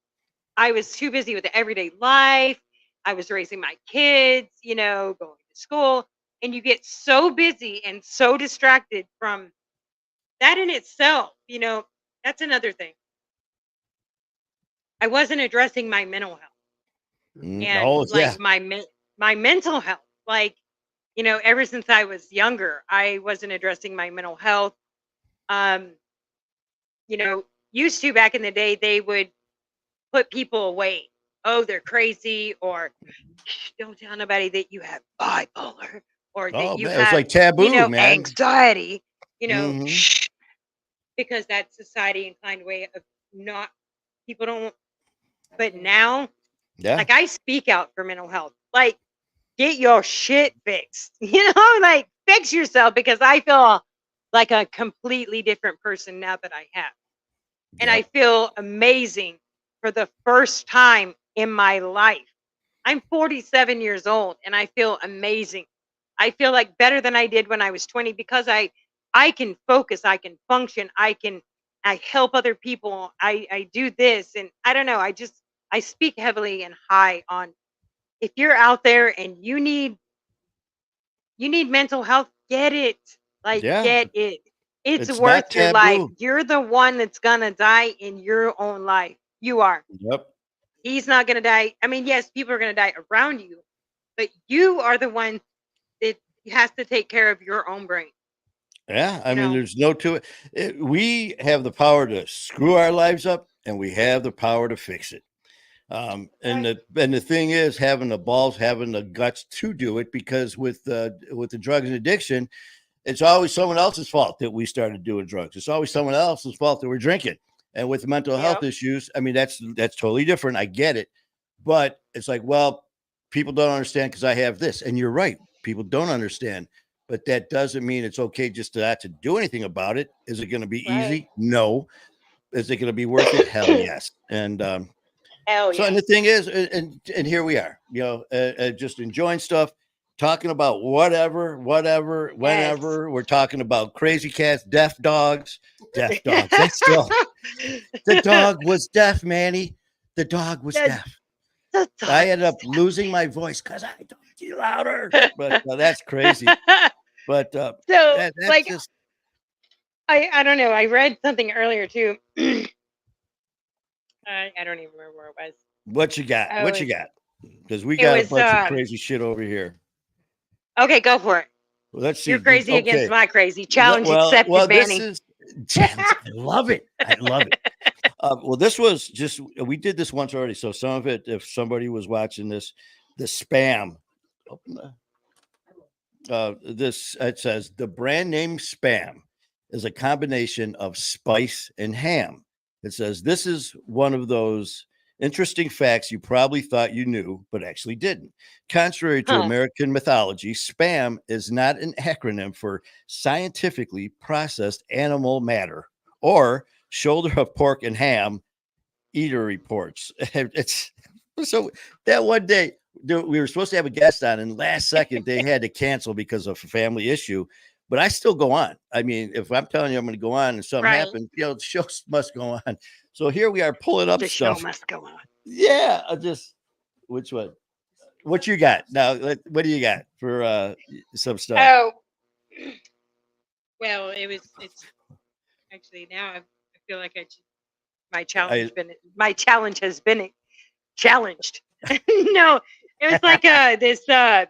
I was too busy with the everyday life. I was raising my kids, going to school. And you get so busy and so distracted from that in itself. That's another thing. I wasn't addressing my mental health and Oh like yeah. my mental health. Like, ever since I was younger, I wasn't addressing my mental health. Um, you know, used to back in the day, they would put people away. Oh, they're crazy, or don't tell nobody that you have bipolar or that Oh you man, it was have, like taboo, man. anxiety, Hmm. because that's society inclined way of not people don't. But now, Yeah. like I speak out for mental health. Like, get your shit fixed. Like fix yourself because I feel like a completely different person now that I have. And I Yep. feel amazing for the first time in my life. I'm 47 years old and I feel amazing. I feel like better than I did when I was 20 because I can focus, I can function, I help other people. I do this and I don't know, I speak heavily and high on if you're out there and you need mental health, get it. Like Yeah. get it. It's It's not worth your life. taboo. You're the one that's gonna die in your own life. You are. Yep. He's not gonna die. I mean, yes, people are gonna die around you, but you are the one that has to take care of your own brain. Yeah. I You mean, know, there's no to it. We have the power to screw our lives up, and we have the power to fix it. And right? the thing is having the balls, having the guts to do it, because with the drugs and addiction, it's always someone else's fault that we started doing drugs. It's always someone else's fault that we're drinking. And with mental health issues, I mean, that's totally different. I get it. But it's like, well, people don't understand because I have this. And you're right. People don't understand. But that doesn't mean it's okay just not to do anything about it. Is it going to be easy? No. Is it going to be worth it? Hell yes. And Hell so, and the thing is, and here we are, just enjoying stuff, talking about whatever, whenever. We're talking about crazy cats, deaf dogs. That's still, the dog was deaf, Manny. The dog was deaf. I ended up losing my voice because I talked to you louder. But that's crazy. But so, that's like, just, I don't know. I read something earlier too. I don't even remember where it was. what you got? Oh, What you got? Because we got a bunch of crazy shit over here. Okay, go for it. Well, let's see. You're crazy against my crazy. Challenge accepted, Manny. This is challenge. I love it. I love it. Well, this was just, we did this once already. So some of it, if somebody was watching this, the spam. It says the brand name Spam is a combination of spice and ham. It says this is one of those interesting facts you probably thought you knew, but actually didn't. Contrary to American mythology, Spam is not an acronym for scientifically processed animal matter or shoulder of pork and ham eater reports. It's so that one day we were supposed to have a guest on, and last second they had to cancel because of a family issue. But I still go on. I mean, if I'm telling you I'm going to go on and something happens, the show must go on. So here we are pulling up stuff. The show must go on. Yeah, which one? What you got now? What do you got for some stuff? Oh, well, it's actually now I feel like my challenge has been challenged. No, it was like this. I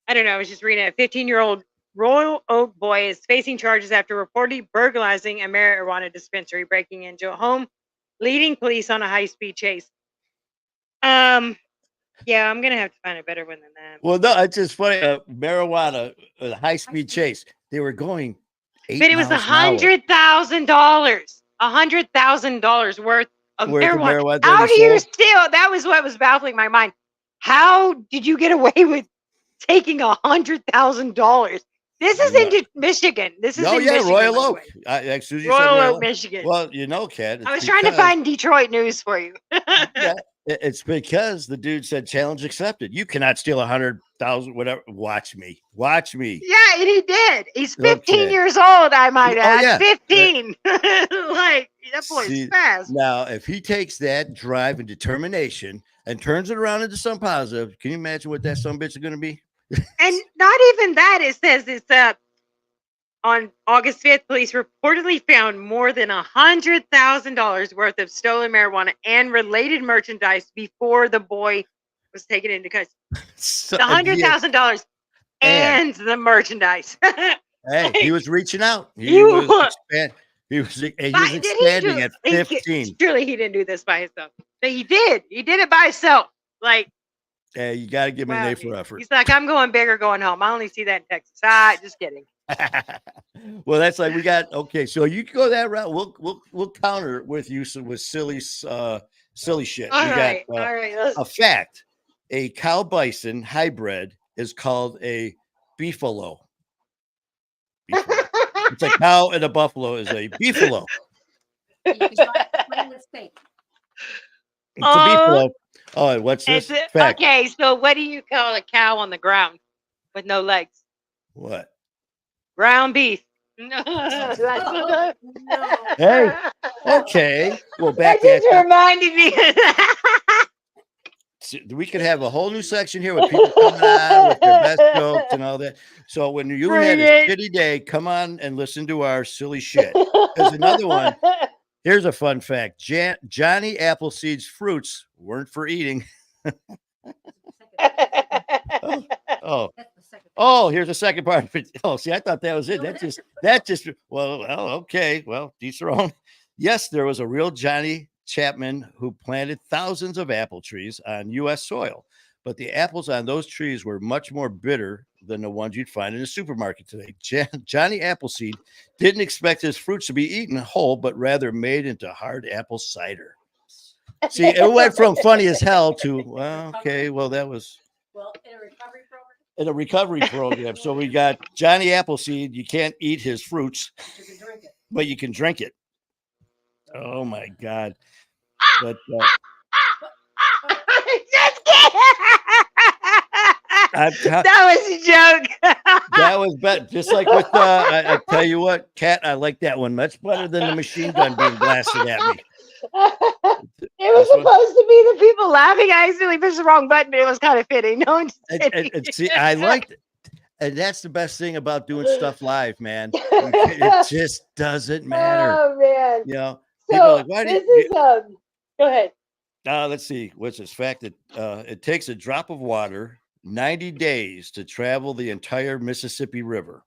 don't know. I was just reading it. A 15-year-old Royal Oak boy is facing charges after reportedly burglarizing a marijuana dispensary, breaking into a home, leading police on a high-speed chase. Yeah, I'm gonna have to find a better one than that. Well, no, it's just funny. Marijuana, high-speed chase. They were going 8 but it was $100,000. $100,000 worth of marijuana. How do you steal? That was what was baffling my mind. How did you get away with taking $100,000? This is in Michigan. This is in Michigan. Royal Oak. Royal Oak, Michigan. Well, Kat. I was trying to find Detroit news for you. Yeah, it's because the dude said challenge accepted. You cannot steal 100,000, whatever. Watch me. Yeah, and he did. He's 15 years old, I might add. Yeah. 15. Like, that boy's fast. Now, if he takes that drive and determination and turns it around into something positive, can you imagine what that son of a bitch is going to be? And not even that. It says it's on August 5th, police reportedly found more than $100,000 worth of stolen marijuana and related merchandise before the boy was taken into custody. The $100,000 and the merchandise. Hey, he was reaching out. He was expanding at 15. Surely he didn't do this by himself. But he did. He did it by himself. Like, hey, you got to give him an A for effort. He's like, I'm going big or going home. I only see that in Texas. Just kidding. Well, that's like we got. Okay, so you can go that route. We'll counter with you with silly shit. All right. A fact: a cow bison hybrid is called a beefalo. It's a cow and a buffalo is a beefalo. It's a beefalo. Oh, what's this? Fact? Okay, so what do you call a cow on the ground with no legs? What? Ground beef. Hey, okay. Well, that just reminded me of that. We could have a whole new section here with people coming on with their best jokes and all that. So when you had a shitty day, come on and listen to our silly shit. There's another one. Here's a fun fact. Johnny Appleseed's fruits weren't for eating. Oh, here's the second part of it. Oh, see, I thought that was it. Okay. Well, each their own. Yes, there was a real Johnny Chapman who planted thousands of apple trees on U.S. soil, but the apples on those trees were much more bitter than the ones you'd find in a supermarket today. Johnny Appleseed didn't expect his fruits to be eaten whole, but rather made into hard apple cider. See, it went from funny as hell to, well, okay, well, that was in a recovery program. So we got Johnny Appleseed. You can't eat his fruits, but you can drink it. Oh my God. But Just kidding. That was a joke. that was better. Just like with I tell you what, Kat, I like that one much better than the machine gun being blasted at me. It was supposed to be the people laughing. I accidentally pushed the wrong button, but it was kind of fitting. No one's and see, I liked it. And that's the best thing about doing stuff live, man. It just doesn't matter. Oh man. You know, So people are like, why this do you is go ahead. let's see. What's this fact that it takes a drop of water 90 days to travel the entire Mississippi River,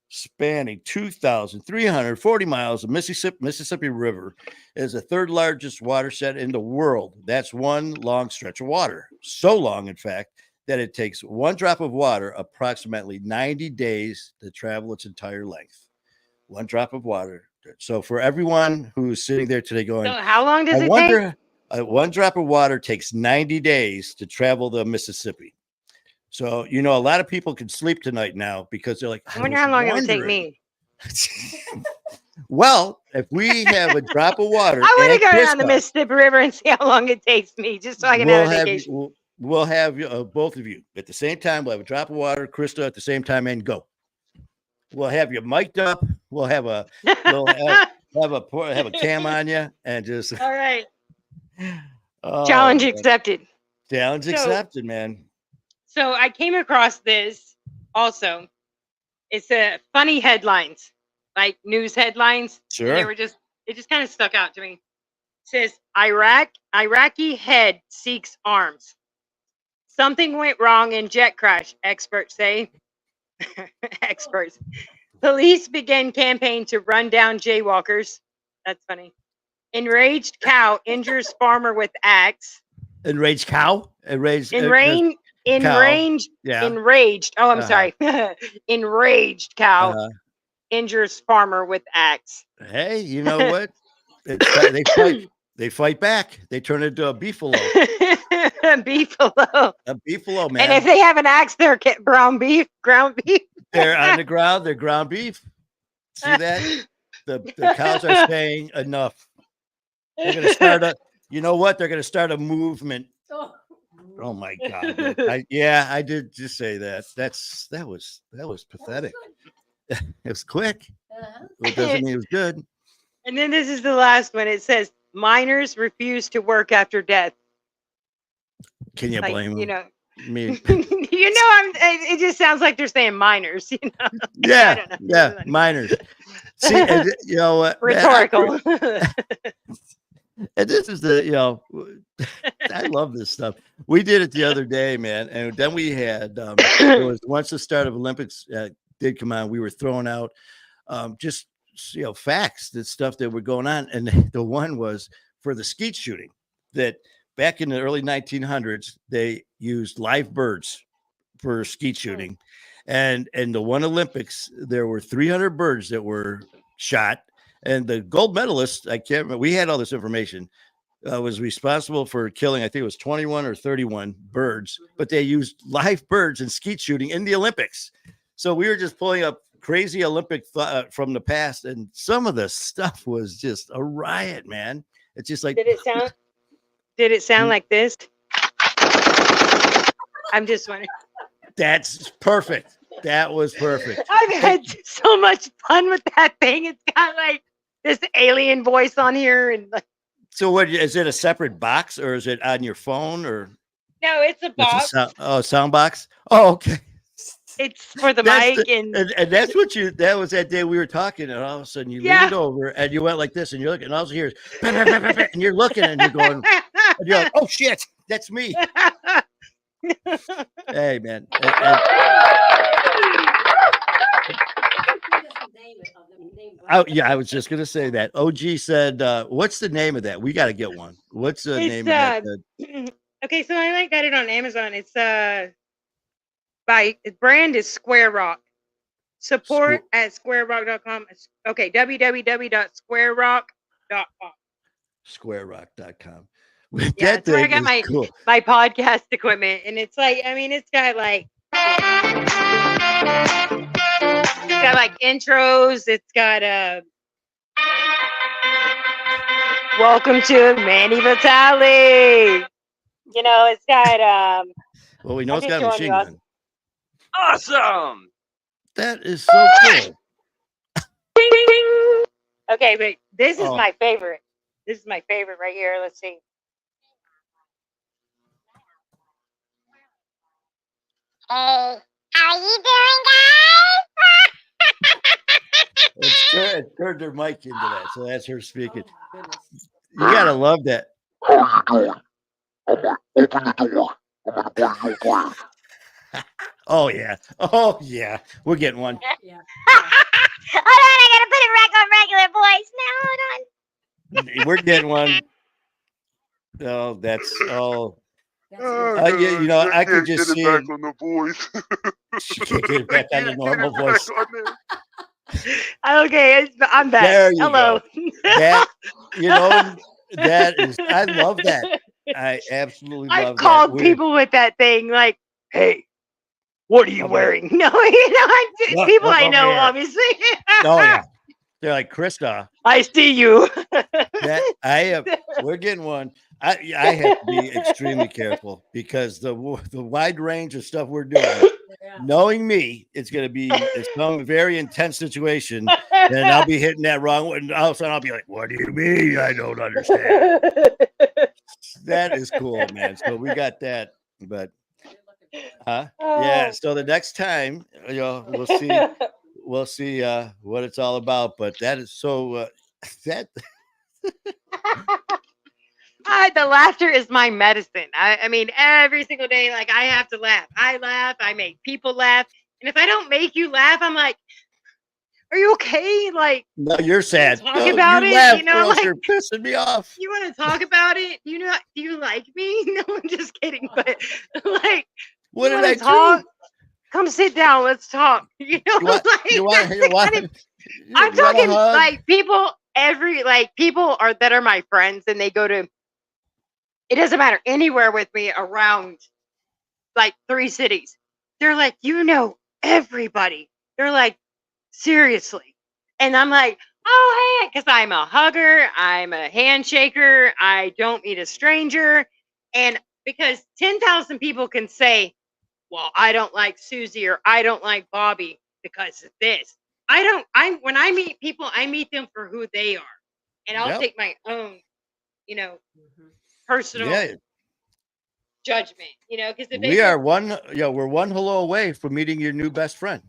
spanning 2,340 miles. The Mississippi River is the third largest watershed in the world. That's one long stretch of water. So long, in fact, that it takes one drop of water approximately 90 days to travel its entire length. One drop of water. So for everyone who's sitting there today going, So how long does I it wonder, one drop of water takes 90 days to travel the Mississippi. So, you know, a lot of people can sleep tonight now because they're like, I wonder how long it would take me. Well, if we have a drop of water, I want to and go down the Krista, Mississippi River and see how long it takes me, just so I can have a vacation. we'll have both of you at the same time. We'll have a drop of water, Krista at the same time, and go. We'll have you mic'd up. We'll have a cam on you, and just All right. oh, Challenge man. accepted. Challenge accepted, man. So I came across this also. It's funny headlines, like news headlines. Sure. And it just kind of stuck out to me. It says Iraqi head seeks arms. Something went wrong in jet crash, experts say. Experts. Police began campaign to run down jaywalkers. That's funny. Enraged cow injures farmer with axe. Enraged cow? Enraged. Yeah. Enraged. Oh, I'm sorry. Enraged cow injures farmer with axe. Hey, you know what? They fight back. They turn into a beefalo. Beefalo. A beefalo, man. And if they have an axe, they're ground beef. They're on the ground. They're ground beef. See that? The cows are saying enough. They're going to start you know what? They're going to start a movement. Oh my God. I did just say that. That was pathetic. It was quick. It doesn't mean it was good. And then this is the last one. It says miners refuse to work after death. Can you blame them? You know, me. It just sounds like they're saying minors, you know. Yeah. I don't know. Miners. See, you know what? Rhetorical. And this is I love this stuff. We did it the other day, man. And then we had, it was once the start of Olympics did come on, we were throwing out just, facts, that stuff that were going on. And the one was for the skeet shooting, that back in the early 1900s, they used live birds for skeet shooting. And in the one Olympics, there were 300 birds that were shot. And the gold medalist, I can't remember, we had all this information, was responsible for killing, I think it was 21 or 31 birds, but they used live birds in skeet shooting in the Olympics. So we were just pulling up crazy Olympic from the past, and some of the stuff was just a riot, man. It's just like, did it sound like this? I'm just wondering. That's perfect. That was perfect. I've had so much fun with that thing. It's got like this alien voice on here, and like. So what is it? A separate box, or is it on your phone, or? No, it's a box. Sound box. Oh, okay. It's for the mic, and that's that was that day we were talking, and all of a sudden you leaned over and you went like this, and you're looking, and all you hear is and you're looking and you're going, and you're like, oh shit, that's me. Hey man. I was just gonna say that. OG said, what's the name of that? We got to get one. What's the name of that? Okay, so I got it on Amazon. It's brand is Square Rock. Support Squ- at squarerock.com. Okay, www.squarerock.com. squarerock.com. Yeah, That that's where I thing got is cool. my podcast equipment, and it's like, I mean, it's got like intros. It's got welcome to Manny Vitale. You know, it's got Well, we know I'm it's just got a showing you machine gun. Awesome. That is so cool. Ding, ding, ding. Okay, but this is Oh. my favorite. This is my favorite right here. Let's see. Hey, how you doing, It's turned her mic into that, so that's her speaking. Goodness. You gotta love that. Oh yeah, oh yeah, we're getting one. Yeah. Hold on, I gotta put it back on regular voice now. Hold on. We're getting one. Oh, that's oh. That's Yeah, you know, I could just see it. on the voice. She can't get it back on the normal voice. Okay, I'm back. There you Hello. That, you know, that is. I love that. I absolutely love I've called that. people with that thing like, "Hey, what are you Okay. wearing?" No, you know, Look, people look I over know, here. obviously. Oh yeah, they're like Krista. I see you. That I have. We're getting one. I have to be extremely careful because the wide range of stuff we're doing. yeah. Knowing me, it's going to be some very intense situation, and I'll be hitting that wrong one. And all of a sudden, I'll be like, "What do you mean? I don't understand." That is cool, man. So we got that, but yeah. Oh. So the next time, you know, we'll see what it's all about. But that is so that The laughter is my medicine. I mean, every single day, like I have to laugh. I laugh. I make people laugh. And if I don't make you laugh, I'm like, "Are you okay? Like, no, you're sad. talk No, about you it, laugh, you know, or else like- you're pissing me off. you want to talk about it? You know, do you like me?" No, I'm just kidding. But like, What you did wanna I talk? do? Come sit down. Let's talk. You know, You want? like, You want? that's You the want? kind of- you I'm want a talking hug? like people. People are that are my friends, and they go to. It doesn't matter anywhere with me around like 3 cities. They're like, you know, everybody. They're like, seriously. And I'm like, oh, hey, because I'm a hugger, I'm a handshaker, I don't meet a stranger. And because 10,000 people can say, well, I don't like Susie or I don't like Bobby because of this. When I meet people, I meet them for who they are. And I'll Yep. take my own, you know, Mhm. personal Yeah, judgment, you know, because if they we say, are one. Yeah, we're one hello away from meeting your new best friend.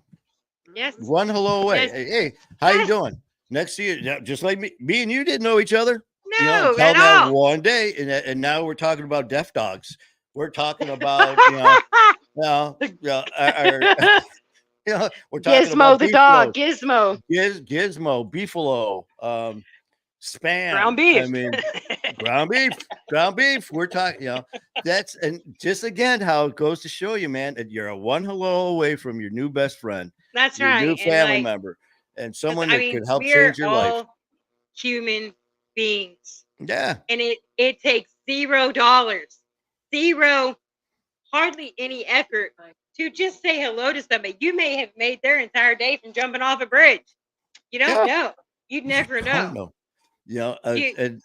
yes, One hello away. Yes. Hey, how you Yes. doing? Next to you, yeah, just like me and you didn't know each other. no, You know, until at that all. one day, and now we're talking about deaf dogs. We're talking about our we're talking Gizmo about the beefalo, dog, Gizmo, Gizmo, beefalo, spam. ground beef. I mean, ground beef. We're talking, you know, that's and just again how it goes to show you, man, that you're a one hello away from your new best friend, That's your right. new And family like, member, and 'cause, someone I that mean, could help we're change your life. all human beings, Yeah, and it takes $0, zero, hardly any effort to just say hello to somebody. You may have made their entire day from jumping off a bridge. You don't know. You'd never I know. don't know. You know, and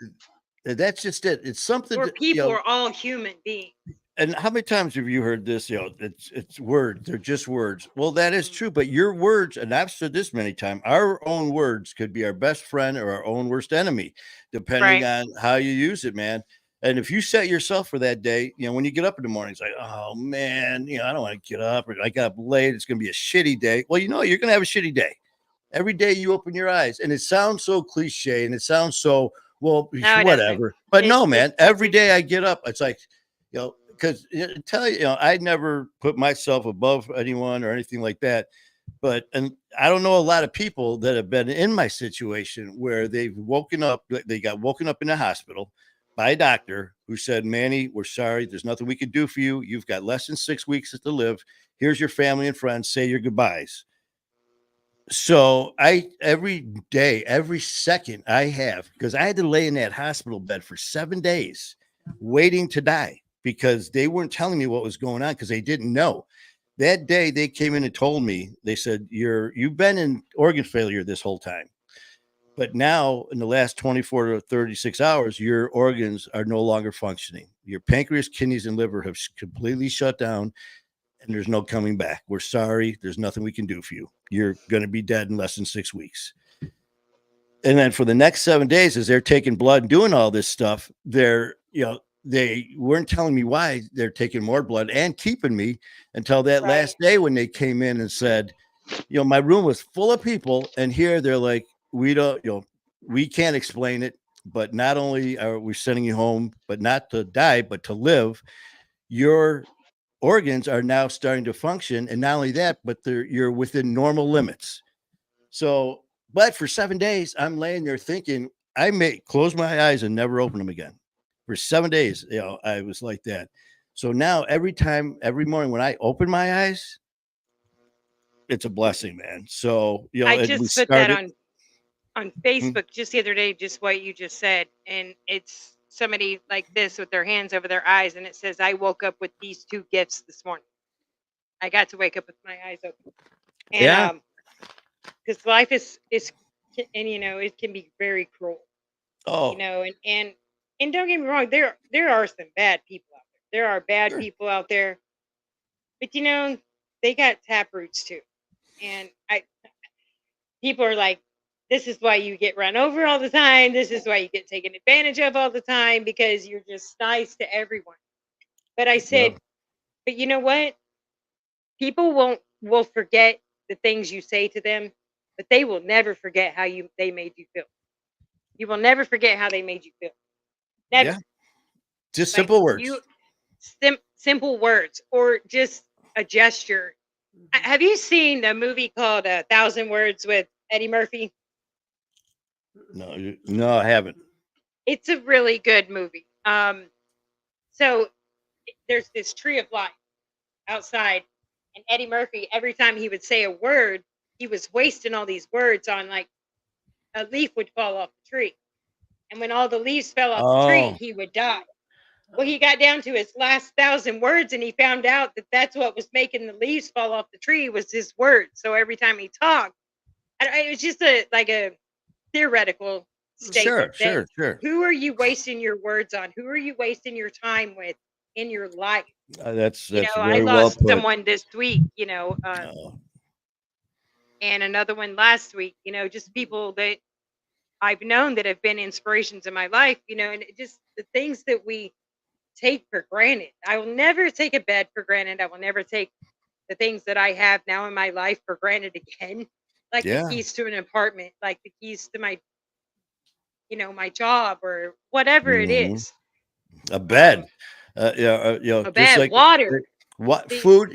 that's just it. It's something Or that, people are all human beings. and how many times have you heard this? You know, it's words. They're just words. Well, that is true. But your words, and I've said this many times, our own words could be our best friend or our own worst enemy, depending Right. on how you use it, man. And if you set yourself for that day, you know, when you get up in the morning, it's like, oh man, you know, I don't want to get up, or I got up late. It's going to be a shitty day. Well, you know, you're going to have a shitty day every day you open your eyes, and it sounds so cliche, and it sounds so well, No, it doesn't. whatever. But no, It- man, every day I get up, it's like, you know, because tell you, you know, I never put myself above anyone or anything like that. But and I don't know a lot of people that have been in my situation where they've woken up, they got woken up in the hospital by a doctor who said, Manny, we're sorry. There's nothing we can do for you. You've got less than 6 weeks to live. Here's your family and friends. Say your goodbyes. So every day, every second I have, because I had to lay in that hospital bed for 7 days waiting to die because they weren't telling me what was going on because they didn't know. That day they came in and told me, they said, you've been in organ failure this whole time. But now in the last 24 to 36 hours, your organs are no longer functioning. Your pancreas, kidneys, and liver have completely shut down. And there's no coming back. We're sorry. There's nothing we can do for you. You're going to be dead in less than 6 weeks. And then for the next 7 days, as they're taking blood and doing all this stuff, they weren't telling me why they're taking more blood and keeping me until that last day when they came in and said, my room was full of people. And here they're like, we can't explain it. But not only are we sending you home, but not to die, but to live, your organs are now starting to function. And not only that, but you're within normal limits. So, but for 7 days, I'm laying there thinking I may close my eyes and never open them again. For 7 days, I was like that. So now every morning when I open my eyes, it's a blessing, man. So, I just put that on Facebook just the other day, just what you just said. And it's somebody like this with their hands over their eyes. And it says, I woke up with these 2 gifts this morning. I got to wake up with my eyes open. And because life is, and it can be very cruel. Oh, and don't get me wrong, there are some bad people out there. There are bad people out there, but they got taproots too. And people are like, this is why you get run over all the time. This is why you get taken advantage of all the time because you're just nice to everyone. But I said, but you know what? People will forget the things you say to them, but they will never forget how they made you feel. You will never forget how they made you feel. Never. Yeah. Just simple words. Simple words or just a gesture. Have you seen a movie called 1,000 Words with Eddie Murphy? No, I haven't. It's a really good movie. So there's this tree of life outside, and Eddie Murphy, every time he would say a word, he was wasting all these words on, like, a leaf would fall off the tree. And when all the leaves fell off the tree, he would die. Well, he got down to his last 1,000 words, and he found out that that's what was making the leaves fall off the tree was his words. So every time he talked, it was just a theoretical statement. Sure. Who are you wasting your words on? Who are you wasting your time with in your life? That's I very lost well put. someone this week, and another one last week. Just people that I've known that have been inspirations in my life. And just the things that we take for granted. I will never take a bed for granted. I will never take the things that I have now in my life for granted again. Like the keys to an apartment, like the keys to my, my job or whatever it is. A bed. A just bed, like water. What food?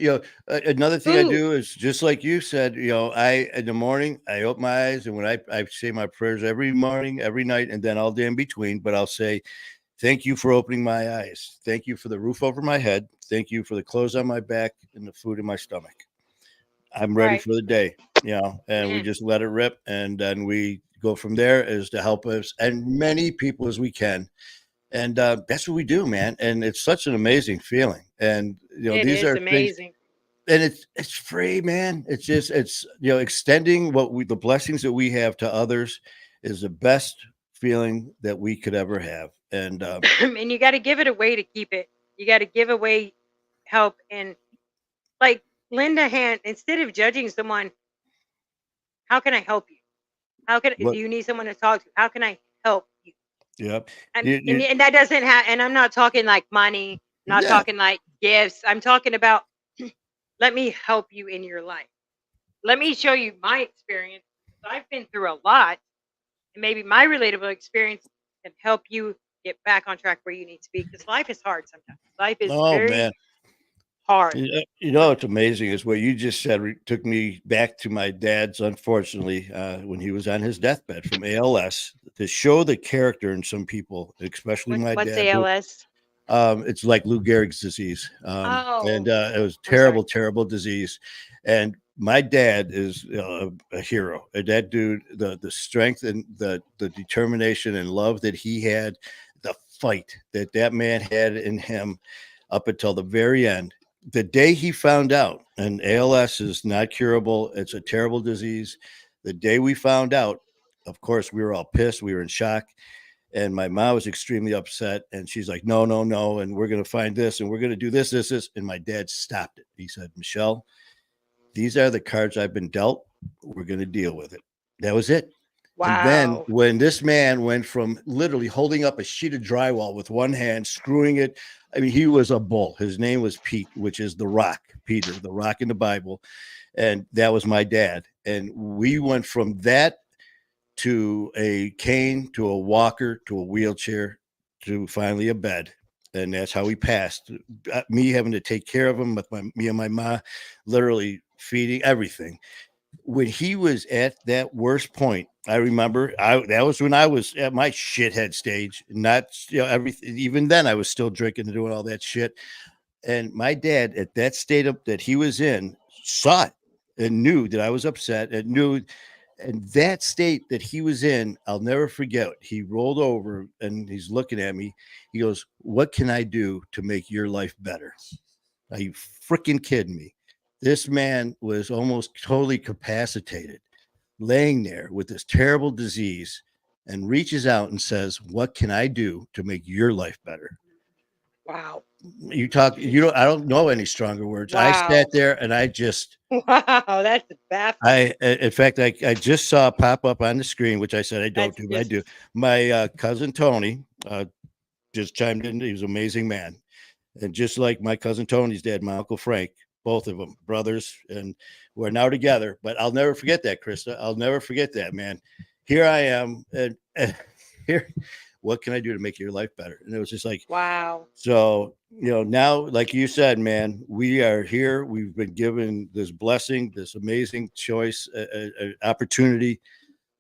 Another thing I do is just like you said. I in the morning I open my eyes, and when I say my prayers every morning, every night, and then all day in between. But I'll say, thank you for opening my eyes. Thank you for the roof over my head. Thank you for the clothes on my back and the food in my stomach. I'm ready for the day. And we just let it rip, and then we go from there as to help us and many people as we can. And that's what we do, man. And it's such an amazing feeling. And these are amazing. And it's free, man. It's extending the blessings that we have to others is the best feeling that we could ever have. And and you got to give it away to keep it. You got to give away help, and like lend a hand instead of judging someone. How can I help you? Do you need someone to talk to? How can I help you? Yep. And that doesn't have, and I'm not talking like money, not talking like gifts. I'm talking about, let me help you in your life. Let me show you my experience. I've been through a lot, and maybe my relatable experience can help you get back on track where you need to be. Because life is hard sometimes. Life is very hard. You know, it's amazing is what you just said took me back to my dad's, unfortunately, when he was on his deathbed from ALS, to show the character in some people, especially my What's dad. ALS? It's like Lou Gehrig's disease. Oh, And it was I'm sorry. terrible disease. And my dad is a hero. And that dude, the strength and the determination and love that he had, the fight that man had in him up until the very end. The day he found out, and ALS is not curable, it's a terrible disease. The day we found out, of course, we were all pissed. We were in shock. And my mom was extremely upset. And she's like, no. And we're going to find this and we're going to do this. And my dad stopped it. He said, Michelle, these are the cards I've been dealt. We're going to deal with it. That was it. And then Wow. when this man went from literally holding up a sheet of drywall with one hand, screwing it, I mean, he was a bull. His name was Pete, which is the rock, Peter, the rock in the Bible. And that was my dad. And we went from that to a cane, to a walker, to a wheelchair, to finally a bed. And that's how he passed. Me having to take care of him with me and my mom, literally feeding everything. When he was at that worst point, I remember that was when I was at my shithead stage. Not everything. Even then, I was still drinking and doing all that shit. And my dad, at that state that he was in, saw it and knew that I was upset and knew. And that state that he was in, I'll never forget. He rolled over and he's looking at me. He goes, "What can I do to make your life better?" Are you freaking kidding me? This man was almost totally capacitated, laying there with this terrible disease, and reaches out and says, "What can I do to make your life better?" Wow. You I don't know any stronger words. I Wow. sat there and I just, Wow. That's baffling. in fact, I just saw it pop up on the screen, which I said I don't That's do, but I just- do. My cousin Tony just chimed in. He was an amazing man. And just like my cousin Tony's dad, my Uncle Frank, both of them brothers, and we're now together. But I'll never forget that, Krista. I'll never forget that, man. Here I am, and here, what can I do to make your life better? And it was just like, Wow. so, now, like you said, man, we are here. We've been given this blessing, this amazing choice, opportunity.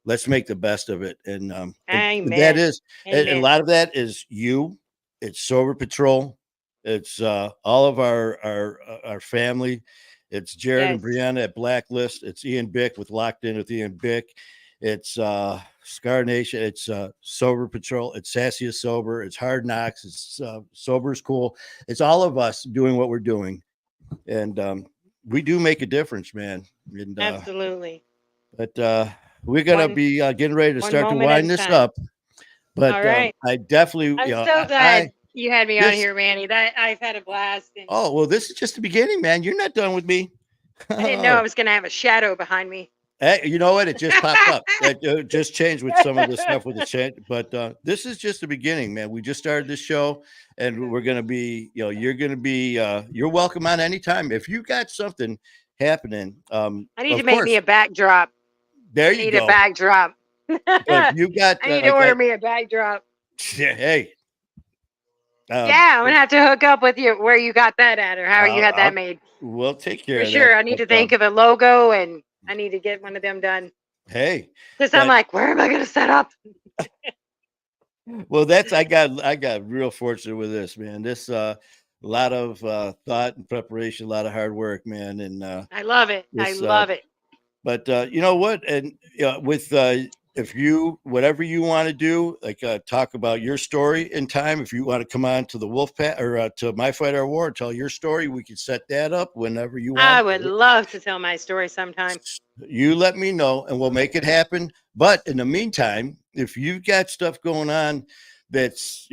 Let's make the best of it. And Amen. that is, and a Amen. lot of that is you. It's Sober Patrol. It's all of our family. It's Jared and Yes. Brianna at Blacklist. It's Ian Bick with Locked In with Ian Bick. It's Scar Nation. It's Sober Patrol. It's Sassy is Sober. It's Hard Knocks. It's Sober is Cool. It's all of us doing what we're doing. And we do make a difference, man. And, Absolutely. but we're going to be getting ready to one start to moment at wind a this time. up. But All right. I definitely, I'm so glad you had me on this- here, Manny. That I've had a blast. And Oh, well, this is just the beginning, man. You're not done with me. I didn't know I was going to have a shadow behind me. Hey, you know what? It just popped up. It just changed with some of the stuff with the chat. But this is just the beginning, man. We just started this show, and we're going to be, you're going to be, you're welcome on anytime. If you got something happening, I need of to make course, me a backdrop. there I you need go. a backdrop. But if you got, I need to order me a backdrop. hey. Yeah, I'm going to have to hook up with you where you got that at or how you had that made. We'll take care For of sure. that. I need to think of a logo and I need to get one of them done. Hey. Because I'm like, where am I going to set up? Well, I got real fortunate with this, man. This a lot of thought and preparation, a lot of hard work, man. And I love it. I love it. But you know what? And with if you whatever you want to do, like talk about your story in time. If you want to come on to the Wolfpack or to My Fight Our War and tell your story, we can set that up whenever you want. I would love to tell my story sometime. You let me know and we'll make it happen. But in the meantime, if you've got stuff going on that's,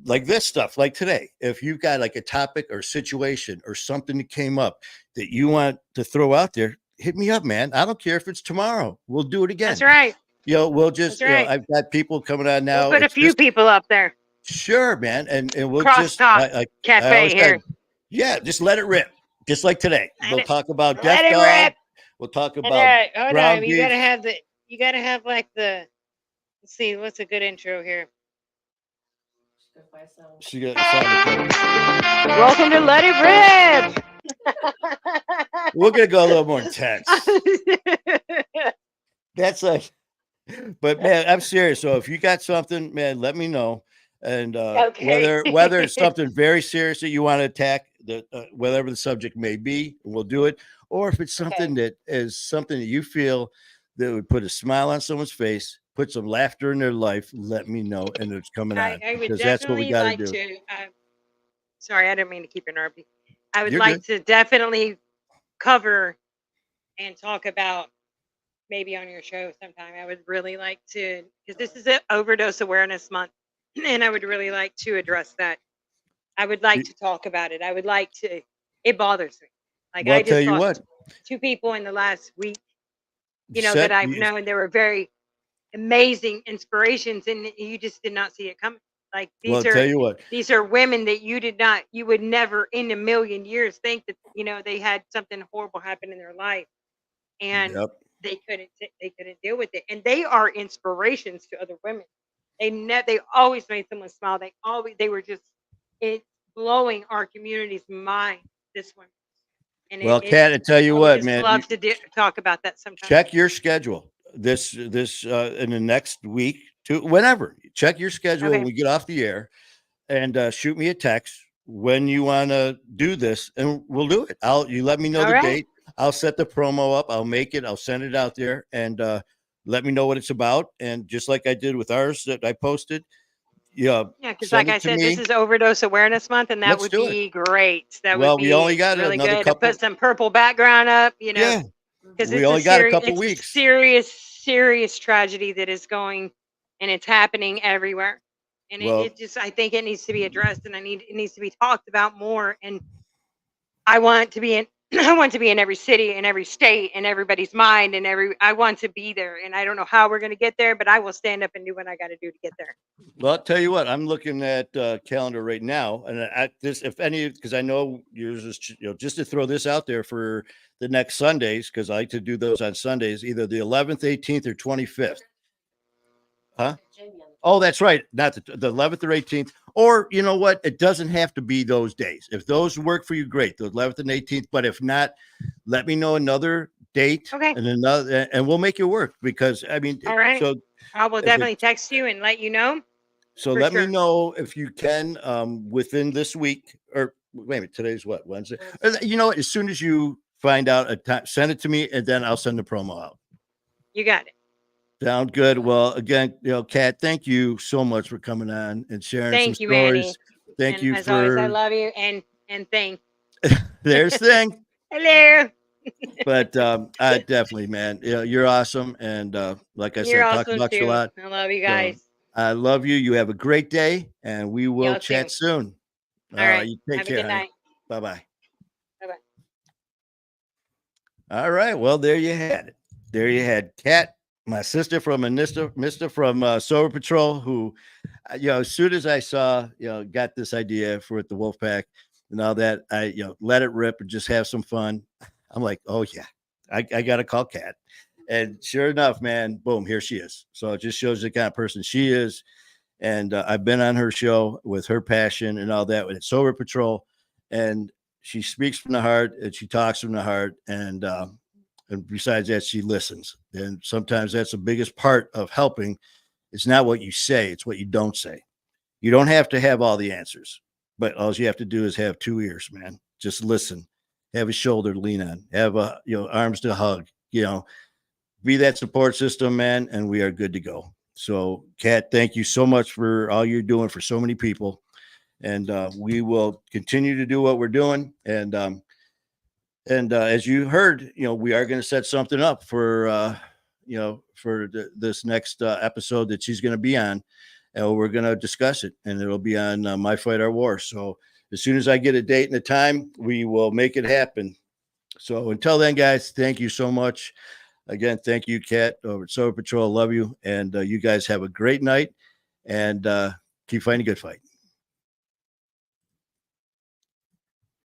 like this stuff, like today, if you've got like a topic or situation or something that came up that you want to throw out there, hit me up, man. I don't care if it's tomorrow. We'll do it again. That's right. We'll just, That's right. I've got people coming on now. We'll put a few people up there. Sure, man. And we'll Crosstalk Cafe here. Yeah, just let it rip. Just like today. We'll talk about Let Death it Dog. rip. We'll talk Hold about on. ground You beef. gotta have like let's see, what's a good intro here? She got sound effect. Welcome to Let It Rip. We're gonna go a little more intense. That's like, but man, I'm serious. So if you got something, man, let me know. And Okay. whether it's something very serious that you want to attack, whatever the subject may be, we'll do it. Or if it's something that is something that you feel that would put a smile on someone's face, put some laughter in their life, let me know, and it's coming on I would because that's what we definitely got to like do. to. Sorry, I didn't mean to keep interrupting. I would You're like good. to definitely cover and talk about maybe on your show sometime. I would really like to, because this is an overdose awareness month, and I would really like to address that. I would like to talk about it. I would like to. It bothers me. Like Well, I I'll tell just you lost what. two people in the last week. You know Set that I've you- known. They were very amazing inspirations, and you just did not see it coming. Like Well, I'll tell you what. these are women that you would never in a million years think that they had something horrible happen in their life, and Yep. they couldn't deal with it, and they are inspirations to other women. They always made someone smile. They were just it blowing our community's mind. This one, and Well, Kat, I tell you I would what, just man. love to talk about that sometime. Check your schedule this in the next week to whenever. Check your schedule when Okay. we get off the air, and shoot me a text when you want to do this, and we'll do it. You let me know All the right. date. I'll set the promo up. I'll make it. I'll send it out there, and let me know what it's about. And just like I did with ours that I posted, Yeah, because send like I it to said, this me. is overdose awareness month, and that Let's would do it. be great. That Well, would we only be got really another good to couple. put some purple background up, Yeah, because we it's only got a couple it's weeks. a serious tragedy that is going, and it's happening everywhere. And Well, it just, I think it needs to be addressed, and it needs to be talked about more. And I want to be in, I want to be in every city, in every state, in everybody's mind, and I want to be there. And I don't know how we're going to get there, but I will stand up and do what I got to do to get there. Well, I'll tell you what, I'm looking at calendar right now, and at this, if any, because I know yours is, just to throw this out there for the next Sundays, because I like to do those on Sundays, either the 11th, 18th, or 25th. Huh? Oh, that's right. Not the 11th or 18th. Or you know what? It doesn't have to be those days. If those work for you, great. The 11th and 18th. But if not, let me know another date and we'll make it work. Because I mean, all right. so I will definitely text you and let you know. So let me know if you can within this week, or wait a minute, today's what, Wednesday? You know, as soon as you find out a time, send it to me, and then I'll send the promo out. You got it. Sound good. Well, again, Kat, thank you so much for coming on and sharing Thank some you, stories. Manny. Thank you as for. Always, I love you and thank. There's thing. Hello. But I definitely, man, you're awesome, and like I You're said, talk awesome about you a too. lot. I love you So, guys. I love you. You have a great day, and we will Y'all chat too. soon. All right. You take Have care. a good night. Bye bye. Bye bye. All right. Well, there you had it. There you had Kat, my sister from Mister from Sober Patrol, who, as soon as I saw, got this idea for the Wolfpack and all that, I, let it rip and just have some fun. I'm like, oh yeah, I got to call Kat. And sure enough, man, boom, here she is. So it just shows the kind of person she is. And I've been on her show with her passion and all that with Sober Patrol. And she speaks from the heart and she talks from the heart. And besides that, she listens. And sometimes that's the biggest part of helping. It's not what you say, it's what you don't say. You don't have to have all the answers, but all you have to do is have two ears, man. Just listen, have a shoulder to lean on, have arms to hug, be that support system, man. And we are good to go. So Kat, thank you so much for all you're doing for so many people. And we will continue to do what we're doing. And as you heard, we are going to set something up for, this next episode that she's going to be on. And we're going to discuss it. And it'll be on My Fight, Our War. So as soon as I get a date and a time, we will make it happen. So until then, guys, thank you so much. Again, thank you, Kat, over at Sober Patrol. Love you. And you guys have a great night. And keep fighting a good fight.